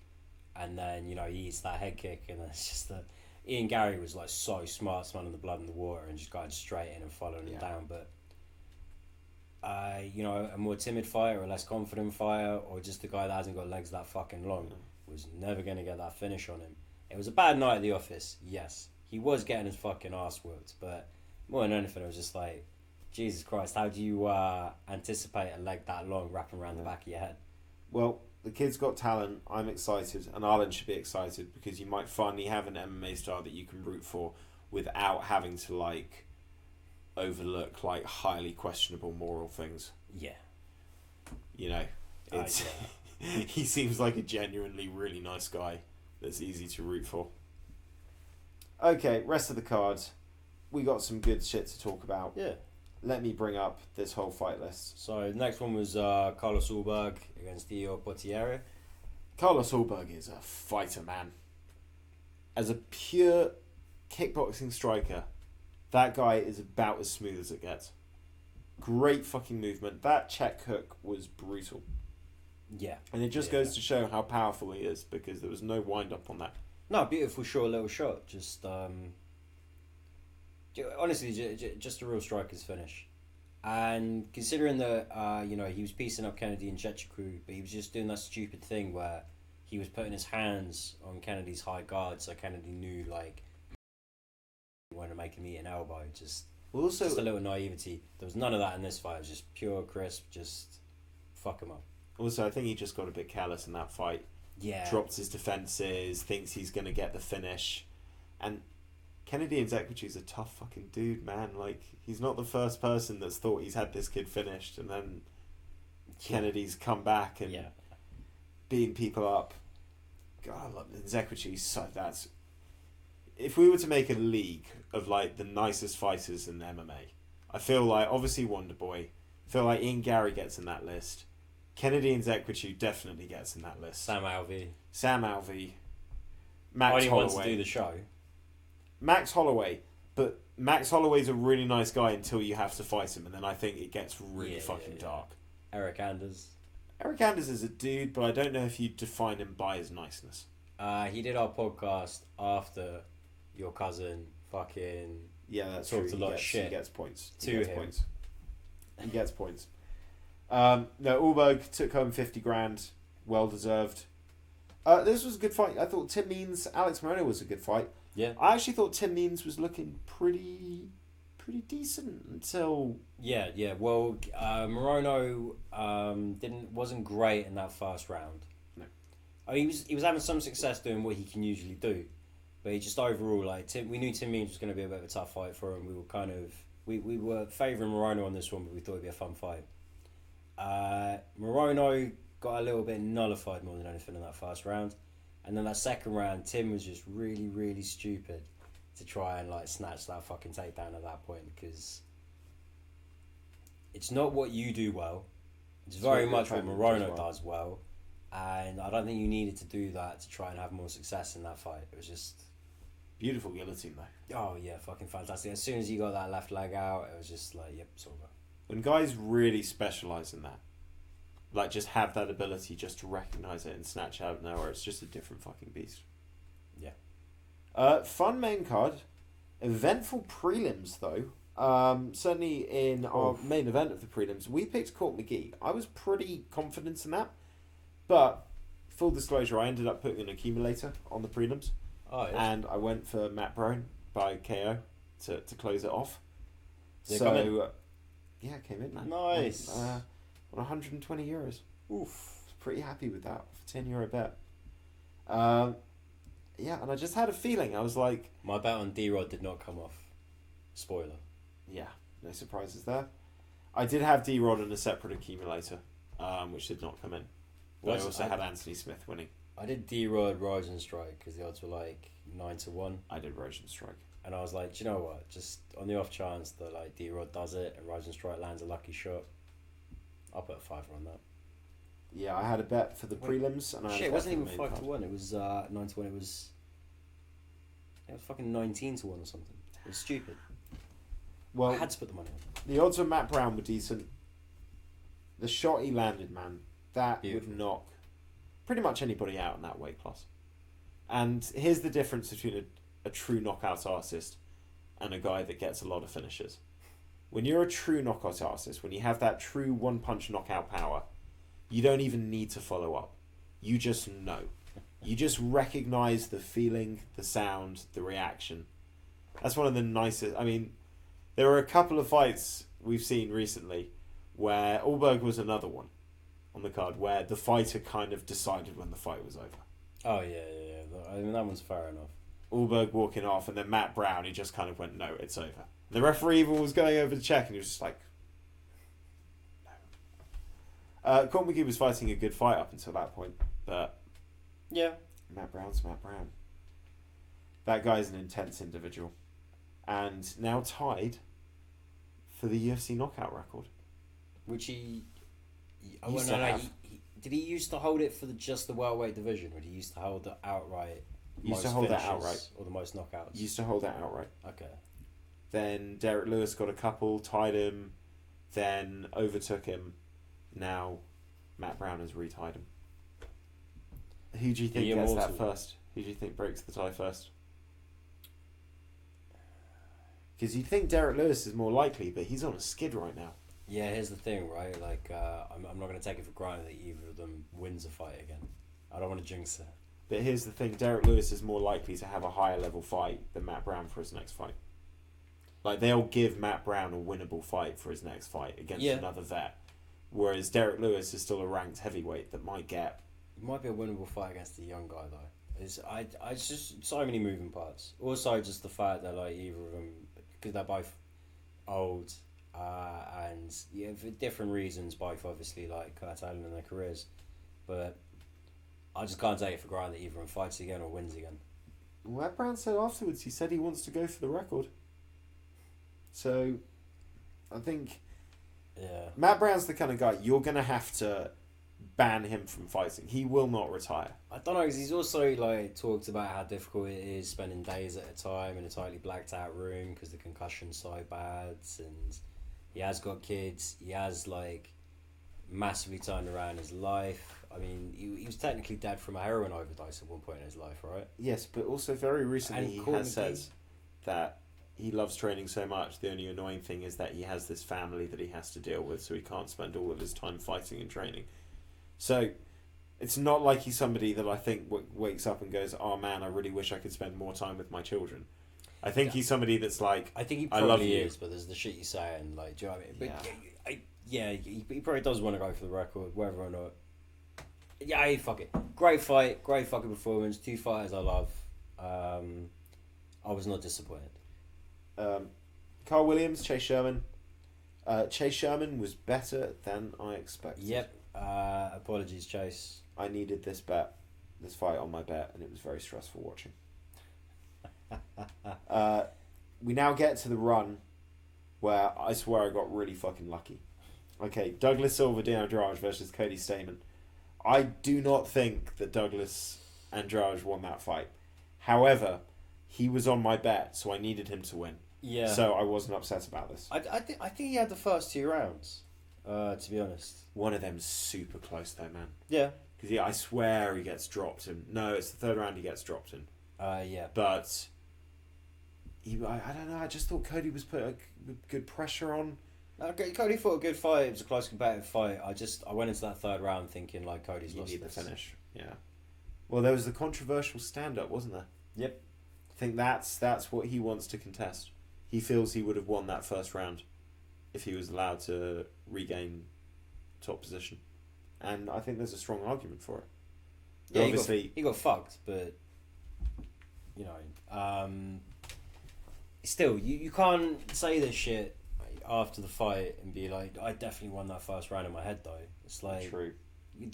And then, you know, he eats that head kick, and it's just that Ian Gary was, like, so smart, smelling the blood in the water, and just going straight in and following him down. But, you know, a more timid fighter, a less confident fighter, or just a guy that hasn't got legs that fucking long, was never going to get that finish on him. It was a bad night at the office, yes. He was getting his fucking ass whooped, but more than anything, it was just like, Jesus Christ, how do you anticipate a leg that long wrapping around the back of your head? Well, the kid's got talent. I'm excited, and Arlen should be excited because you might finally have an MMA star that you can root for, without having to like overlook like highly questionable moral things. Yeah. You know, it's he seems like a genuinely really nice guy that's easy to root for. Okay, rest of the card. We got some good shit to talk about. Yeah. Let me bring up this whole fight list. So the next one was Carlos Ulberg against Dio Portiere. Carlos Ulberg is a fighter, man. As a pure kickboxing striker, that guy is about as smooth as it gets. Great fucking movement. That check hook was brutal. Yeah. And it just goes to show how powerful he is, because there was no wind up on that. No, beautiful short little shot. Just honestly, just a real striker's finish. And considering that, he was piecing up Kennedy and Chechiku, but he was just doing that stupid thing where he was putting his hands on Kennedy's high guard, so Kennedy knew, like, he wanted to make him eat an elbow. Just a little naivety. There was none of that in this fight. It was just pure crisp, just fuck him up. Also, I think he just got a bit callous in that fight. Yeah. Drops his defences, thinks he's going to get the finish. And Kennedy Nzechukwu is a tough fucking dude, man. Like, he's not the first person that's thought he's had this kid finished, and then Kennedy's come back and beating people up. God, Nzechukwu, so that's... If we were to make a league of, like, the nicest fighters in MMA, I feel like, obviously Wonder Boy, I feel like Ian Gary gets in that list. Kennedy Nzechukwu definitely gets in that list. Sam Alvey. Max Only Holloway. wants to do the show. Max Holloway, but Max Holloway's a really nice guy until you have to fight him, and then I think it gets really dark. Eric Anders. Eric Anders is a dude, but I don't know if you define him by his niceness. He did our podcast after your cousin fucking... Yeah, that's talked true. a lot of shit. He gets points. He gets points. No, Ulberg took home 50 grand. Well deserved. This was a good fight. I thought Tim Means, Alex Moreno was a good fight. Yeah. I actually thought Tim Means was looking pretty decent until... Yeah. Well, Morono wasn't great in that first round. No. He was having some success doing what he can usually do, but he just overall, like, we knew Tim Means was going to be a bit of a tough fight for him. We were kind of we were favouring Morono on this one, but we thought it'd be a fun fight. Morono got a little bit nullified more than anything in that first round. And then that second round, Tim was just really, really stupid to try and like snatch that fucking takedown at that point, because it's not what you do well. It's very much what Morono does well. And I don't think you needed to do that to try and have more success in that fight. It was just... Beautiful guillotine, though. Oh, yeah, fucking fantastic. As soon as he got that left leg out, it was just like, yep, it's over. When guys really specialise in that, like just have that ability just to recognise it and snatch out of nowhere, it's just a different fucking beast. Yeah. Fun main card. Eventful prelims, though. Certainly in our main event of the prelims, we picked Court McGee. I was pretty confident in that. But, full disclosure, I ended up putting an accumulator on the prelims. Oh, yes. And I went for Matt Brown by KO to close it off. Did it come in? Yeah, it came in, man. Nice. On 120 euros. Oof. Pretty happy with that. For €10 bet. Yeah, and I just had a feeling. I was like... My bet on D-Rod did not come off. Spoiler. Yeah, no surprises there. I did have D-Rod in a separate accumulator, which did not come in. But I also had Anthony Smith winning. I did D-Rod Rozenstruik because the odds were like 9-1. I did Rozenstruik. And I was like, do you know what? Just on the off chance that like D-Rod does it and Rozenstruik lands a lucky shot, I'll put a $5 on that. Yeah, I had a bet for the prelims, and it wasn't even 5-1. It was 9-1. It was fucking 19-1 or something. It was stupid. Well, I had to put the money on. The odds on Matt Brown were decent. The shot he landed, man, that would knock pretty much anybody out in that weight class. And here's the difference between a true knockout artist and a guy that gets a lot of finishes. When you're a true knockout artist, when you have that true one-punch knockout power, you don't even need to follow up. You just know. You just recognize the feeling, the sound, the reaction. That's one of the nicest... I mean, there are a couple of fights we've seen recently where Ulberg was another one on the card, where the fighter kind of decided when the fight was over. Oh, yeah. I mean, that one's fair enough. Allberg walking off, and then Matt Brown, he just kind of went, no, it's over. The referee even was going over to check, and he was just like, no. Court McGee was fighting a good fight up until that point, but Yeah. Matt Brown's Matt Brown. That guy's an intense individual. And now tied for the UFC knockout record. Which he... Used to have. Did he used to hold it for just the welterweight division, or did he used to hold it outright? Used to hold that outright. Or the most knockouts? Used to hold that outright. Okay. Then Derek Lewis got a couple, tied him, then overtook him. Now Matt Brown has retied him. Who do you think gets that first? Who do you think breaks the tie first? Because you'd think Derek Lewis is more likely, but he's on a skid right now. Yeah, here's the thing, right? Like, I'm not going to take it for granted that either of them wins a fight again. I don't want to jinx it. But here's the thing, Derek Lewis is more likely to have a higher level fight than Matt Brown for his next fight. Like, they'll give Matt Brown a winnable fight for his next fight against another vet. Whereas Derek Lewis is still a ranked heavyweight that might get... It might be a winnable fight against a young guy, though. It's just so many moving parts. Also, just the fact that, like, either of them, because they're both old, and yeah, for different reasons, both obviously, like, curtailing in their careers. But I just can't take it for granted that either of them fights again or wins again. Matt Brown said afterwards, he said he wants to go for the record. So, I think... Yeah. Matt Brown's the kind of guy, you're going to have to ban him from fighting. He will not retire. I don't know, because he's also, like, talked about how difficult it is spending days at a time in a tightly blacked out room because the concussion's so bad, and he has got kids. He has, like, massively turned around his life. I mean, he was technically dead from a heroin overdose at one point in his life, right? Yes, but also very recently And he has said that he loves training so much. The only annoying thing is that he has this family that he has to deal with, so he can't spend all of his time fighting and training. So it's not like he's somebody that I think wakes up and goes, oh man, I really wish I could spend more time with my children. I think he's somebody that's like, I think he I love probably you. is, but there's the shit you say, and, like, do you know what I mean? But he probably does want to go for the record, whether or not. Yeah, hey, fuck it. Great fight, great fucking performance. Two fighters I love. I was not disappointed. Carl Williams, Chase Sherman. Chase Sherman was better than I expected. Yep. Apologies, Chase. I needed this fight on my bet, and it was very stressful watching. We now get to the run where I swear I got really fucking lucky. Okay, Douglas Silva Andrade versus Cody Stamann. I do not think that Douglas Andrade won that fight. However, he was on my bet, so I needed him to win. Yeah. So I wasn't upset about this. I think he had the first 2 rounds, to be honest. One of them's super close though, man. Yeah. Because I swear he gets dropped in. No, it's the third round he gets dropped in. Yeah. But I don't know. I just thought Cody was put good pressure on. Cody fought a good fight. It was a close competitive fight. I went into that third round thinking, like, Cody's lost You need this. the finish. Yeah. Well, there was the controversial stand-up, wasn't there? Yep. I think that's what he wants to contest. He feels he would have won that first round if he was allowed to regain top position. And I think there's a strong argument for it. Yeah, obviously he got fucked, but you know, still you can't say this shit after the fight and be like, I definitely won that first round in my head though. It's like, true. You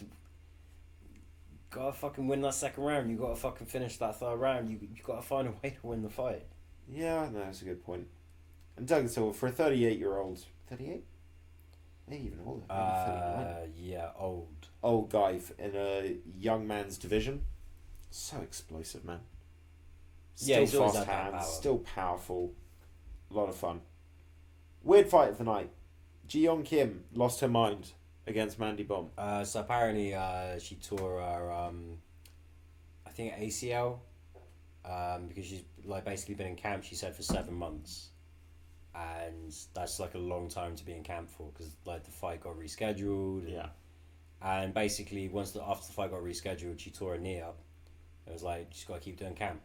gotta fucking win that second round. You gotta fucking finish that third round. You gotta find a way to win the fight. Yeah, no, that's a good point. And Douglas Silva, for a 38-year-old... 38? Maybe even older. Maybe 39. Yeah, old. Old guy in a young man's division. So explosive, man. Still he's always fast had that hands, power. still powerful. A lot of fun. Weird fight of the night. Ji-Yeon Kim lost her mind against Mandy Bomb. So apparently she tore her, I think ACL, because she's like basically been in camp, she said, for 7 months. And that's like a long time to be in camp for, because like the fight got rescheduled. Yeah. And basically after the fight got rescheduled, she tore her knee up. It was like, she's got to keep doing camp.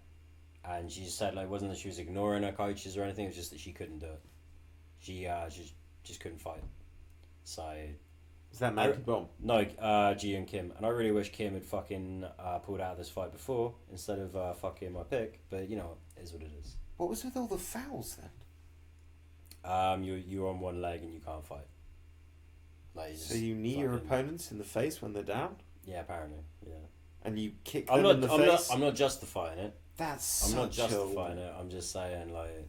And she just said, like, it wasn't that she was ignoring her coaches or anything, it was just that she couldn't do it. She just couldn't fight. So Is that Maggie Bomb? No, Ji and Kim. And I really wish Kim had fucking pulled out of this fight before instead of fucking my pick. But, you know, it is what it is. What was with all the fouls then? You're on one leg and you can't fight. Like, So you knee your opponents in the face when they're down? Yeah, apparently, yeah. And you kick them in the face? I'm not justifying it. I'm not justifying it. I'm just saying, like...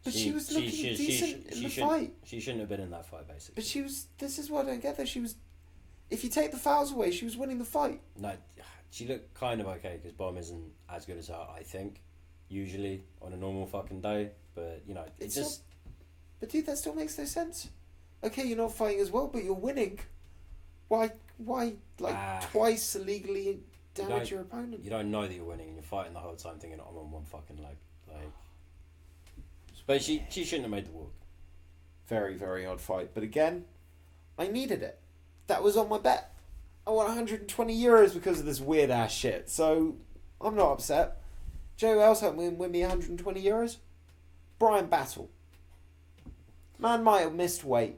But she was looking decent in the fight. She shouldn't have been in that fight, basically. But she was... This is what I don't get, though. She was... If you take the fouls away, she was winning the fight. No, she looked kind of okay, because Bomb isn't as good as her, I think, usually, on a normal fucking day. But, you know, it's just... But, dude, that still makes no sense. Okay, you're not fighting as well, but you're winning. Why twice illegally damage your opponent? You don't know that you're winning, and you're fighting the whole time thinking, I'm on one fucking leg. Like... But she shouldn't have made the walk. Very, very odd fight. But again, I needed it. That was on my bet. I won 120 euros because of this weird ass shit. So I'm not upset. Joe else helped me win me 120 euros. Brian Battle. Man might have missed weight,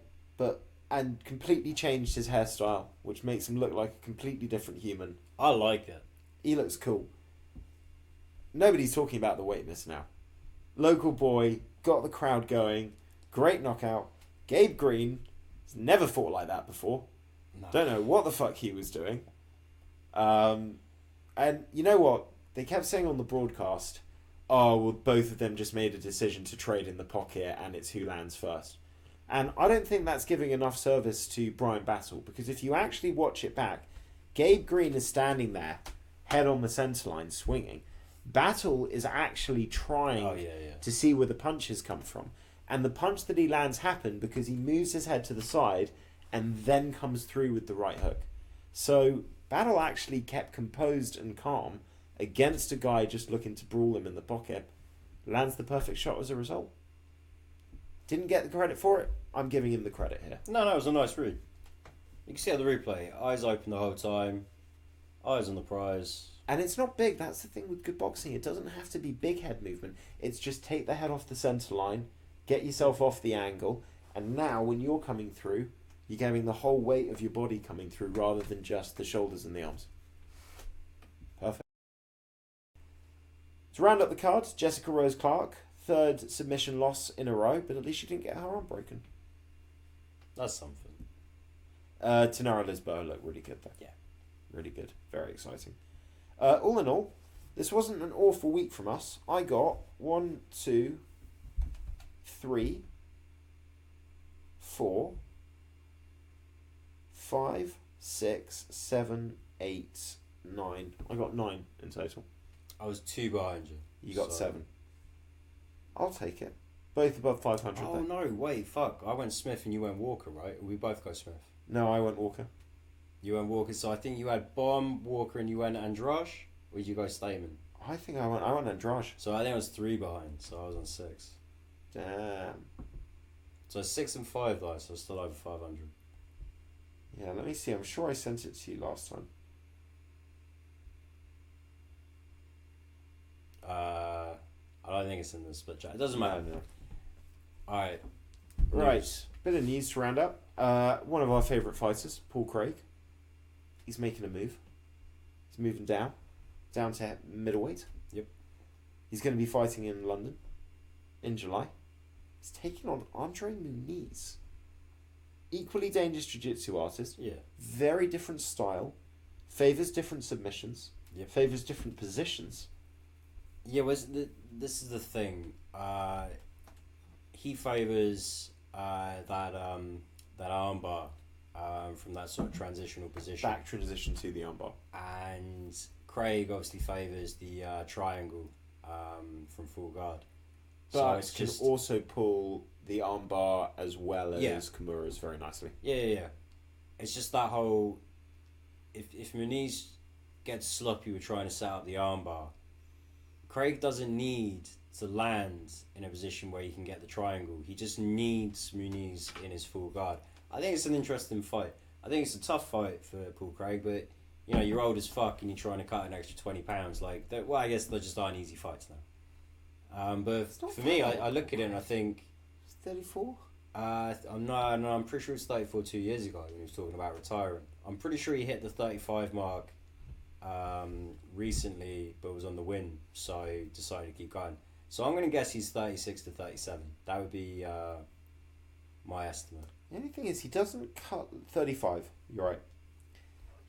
and completely changed his hairstyle, which makes him look like a completely different human. I like it. He looks cool. Nobody's talking about the weight miss now. Local boy, got the crowd going, great knockout. Gabe Green has never fought like that before. No. Don't know what the fuck he was doing. And you know what? They kept saying on the broadcast, oh, well, both of them just made a decision to trade in the pocket and it's who lands first. And I don't think that's giving enough service to Brian Battle, because if you actually watch it back, Gabe Green is standing there, head on the centre line, swinging. Battle is actually trying to see where the punches come from. And the punch that he lands happened because he moves his head to the side and then comes through with the right hook. So Battle actually kept composed and calm against a guy just looking to brawl him in the pocket. Lands the perfect shot as a result. Didn't get the credit for it. I'm giving him the credit here. No, it was a nice read. You can see on the replay, eyes open the whole time, eyes on the prize. And it's not big. That's the thing with good boxing. It doesn't have to be big head movement. It's just take the head off the centre line, get yourself off the angle, and now when you're coming through, you're getting the whole weight of your body coming through rather than just the shoulders and the arms. Perfect. To round up the card, Jessica Rose Clark, third submission loss in a row, but at least she didn't get her arm broken. That's something. Tanara Lisboa looked really good though. Yeah. Really good. Very exciting. All in all, this wasn't an awful week from us. I got 1, 2, 3, 4, 5, 6, 7, 8, 9. I got 9 in total. I was 2 behind you. You got 7. I'll take it. Both above 500. Oh, no, wait, fuck. I went Smith and you went Walker, right? We both got Smith. No, I went Walker. You went Walker, so I think you had Bomb, Walker, and you went Andrade? Or did you go Stamen? I think I went Andrade. So I think I was 3 behind, so I was on 6. Damn. So 6 and 5 though, so still over 500. Yeah, let me see. I'm sure I sent it to you last time. I don't think it's in the split chat. It doesn't matter. No. Alright. Right. Bit of news to round up. One of our favourite fighters, Paul Craig. He's making a move. He's moving down to middleweight. Yep. He's going to be fighting in London in July. He's taking on Andre Muniz. Equally dangerous jiu-jitsu artist. Yeah. Very different style. Favours different submissions. Yep. Favours different positions. Yeah, this is the thing. He favours that armbar from that sort of transitional position. Back transition to the armbar. And Craig obviously favours the triangle from full guard. But so can also pull the armbar as well as Kimura's very nicely. Yeah. It's just that whole... If Muniz gets sloppy with trying to set up the armbar, Craig doesn't need to land in a position where he can get the triangle. He just needs Muniz in his full guard. I think it's an interesting fight. I think it's a tough fight for Paul Craig, but you know, you're old as fuck and you're trying to cut an extra 20 pounds. Like, well, I guess they just aren't easy fights now. But for me, I look at it and I think... He's 34? I'm pretty sure it's 34 2 years ago when he was talking about retiring. I'm pretty sure he hit the 35 mark recently, but was on the win, so decided to keep going. So I'm going to guess he's 36 to 37. That would be my estimate. The only thing is, he doesn't cut 35. You're right.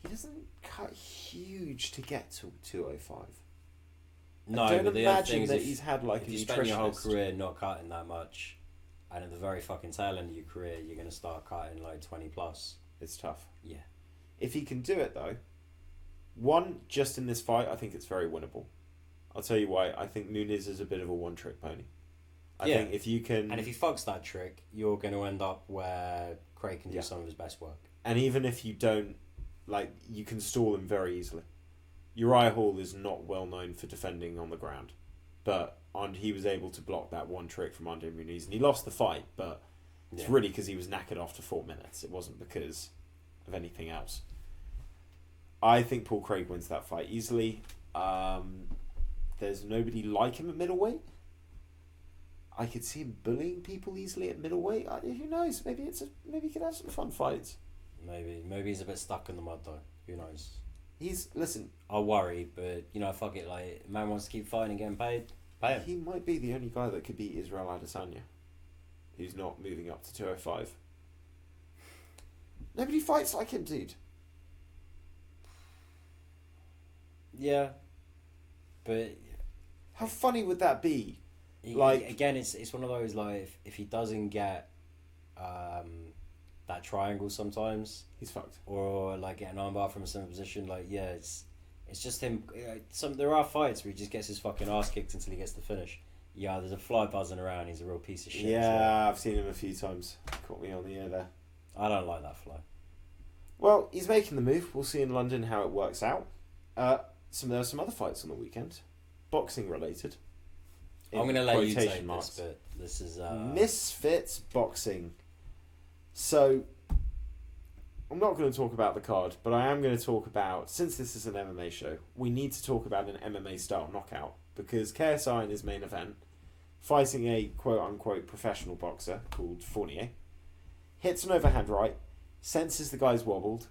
He doesn't cut huge to get to 205. No, I don't but the other imagine thing is that if, he's had like if a you spend your whole nutritionist. career not cutting that much, and at the very fucking tail end of your career, you're going to start cutting like 20 plus. It's tough. Yeah. If he can do it though, one, just in this fight, I think it's very winnable. I'll tell you why. I think Nunes is a bit of a one-trick pony. I think if you can... And if he fucks that trick, you're going to end up where Craig can do some of his best work. And even if you don't, like, you can stall him very easily. Uriah Hall is not well known for defending on the ground. But he was able to block that one trick from Andre Muniz. And he lost the fight, but it's really because he was knackered after 4 minutes. It wasn't because of anything else. I think Paul Craig wins that fight easily. There's nobody like him at middleweight. I could see him bullying people easily at middleweight. Who knows? Maybe he could have some fun fights. Maybe he's a bit stuck in the mud though. Who knows? Listen. I'll worry, but fuck it. Like, man wants to keep fighting and getting paid. Pay him. He might be the only guy that could beat Israel Adesanya, who's not moving up to 205. Nobody fights like him, dude. Yeah, but how funny would that be? Like, again, it's one of those, like, if he doesn't get that triangle sometimes, he's fucked. Or like get an armbar from a similar position, like it's just him. There are fights where he just gets his fucking ass kicked until he gets the finish. Yeah, there's a fly buzzing around. He's a real piece of shit. Yeah, I've seen him a few times. Caught me on the ear there. I don't like that fly. Well, he's making the move. We'll see in London how it works out. There are some other fights on the weekend, boxing related. I'm going to let you take this, but this is... Misfits Boxing. So, I'm not going to talk about the card, but I am going to talk about, since this is an MMA show, we need to talk about an MMA-style knockout, because KSI in his main event, fighting a quote-unquote professional boxer called Fournier, hits an overhand right, senses the guy's wobbled,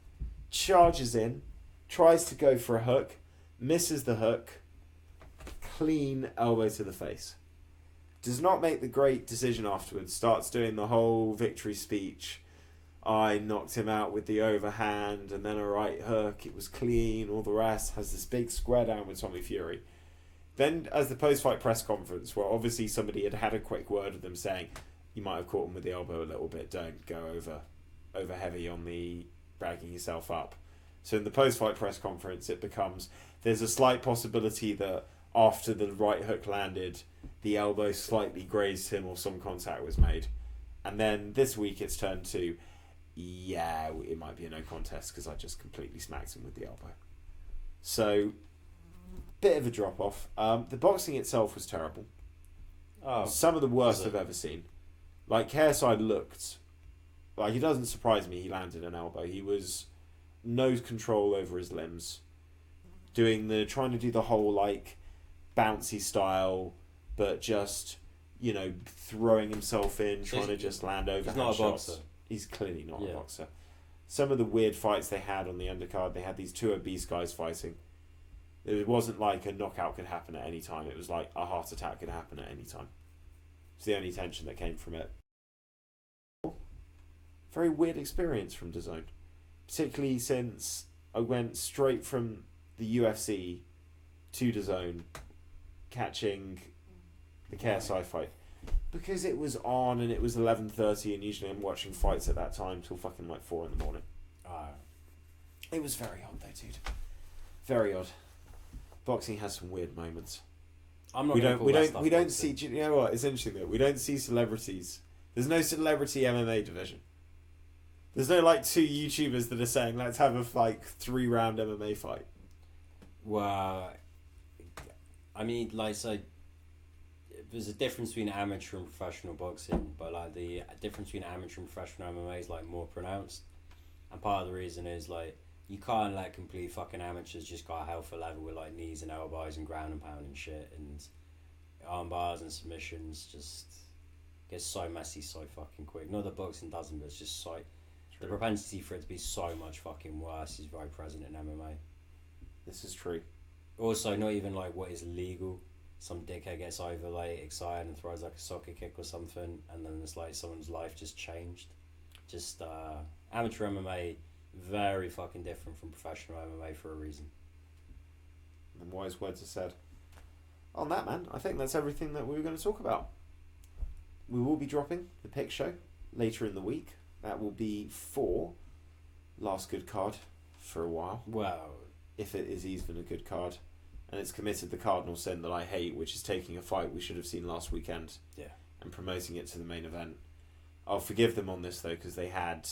charges in, tries to go for a hook, misses the hook, clean elbow to the face. Does not make the great decision afterwards. Starts doing the whole victory speech. I knocked him out with the overhand and then a right hook. It was clean. All the rest. Has this big square down with Tommy Fury. Then, as the post-fight press conference, where obviously somebody had a quick word with them saying, you might have caught him with the elbow a little bit. Don't go over heavy on the bragging yourself up. So in the post-fight press conference, it becomes, there's a slight possibility that after the right hook landed, the elbow slightly grazed him or some contact was made. And then this week it's turned to, yeah, it might be a no contest because I just completely smacked him with the elbow. So, bit of a drop-off. The boxing itself was terrible. Oh, some of the worst I've ever seen. Like, KSI looked, like, it doesn't surprise me he landed an elbow. He was no control over his limbs. Trying to do the whole, like, bouncy style, but just, throwing himself in, trying to just land over. He's not a shots. boxer. He's clearly not a boxer. Some of the weird fights they had on the undercard, they had these two obese guys fighting. It wasn't like a knockout could happen at any time. It was like a heart attack could happen at any time. It's the only tension that came from it. Very weird experience from DAZN. Particularly since I went straight from the UFC to DAZN, catching the KSI fight. Because it was on and it was 11:30 and usually I'm watching fights at that time till fucking like 4 in the morning. It was very odd though, dude. Very odd. Boxing has some weird moments. I'm not. We don't see. Do you know what? It's interesting though. We don't see celebrities. There's no celebrity MMA division. There's no like two YouTubers that are saying let's have a 3-round MMA fight. Well, I mean, so there's a difference between amateur and professional boxing, but like the difference between amateur and professional MMA is like more pronounced, and part of the reason is like you can't let complete fucking amateurs just go hell for leather with like knees and elbows and ground and pound and shit and arm bars and submissions. Just gets so messy so fucking quick. Not that boxing doesn't, but it's just so... The propensity for it to be so much fucking worse is very present in MMA. This is true. Also, not even like what is legal. Some dickhead gets over like excited and throws like a soccer kick or something, and then it's like someone's life just changed. Just amateur MMA, very fucking different from professional MMA for a reason. And wise words are said. On that, man, I think that's everything that we were going to talk about. We will be dropping the pick show later in the week. That will be for last good card for a while. Well, if it is even a good card. And it's committed the cardinal sin that I hate, which is taking a fight we should have seen last weekend and promoting it to the main event. I'll forgive them on this, though, because they had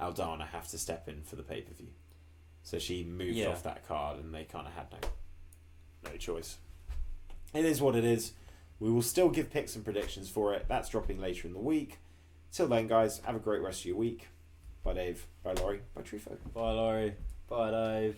Aldana have to step in for the pay-per-view. So she moved off that card, and they kind of had no choice. It is what it is. We will still give picks and predictions for it. That's dropping later in the week. Till then, guys, have a great rest of your week. Bye, Dave. Bye, Laurie. Bye, Trufo. Bye, Laurie. Bye, Dave.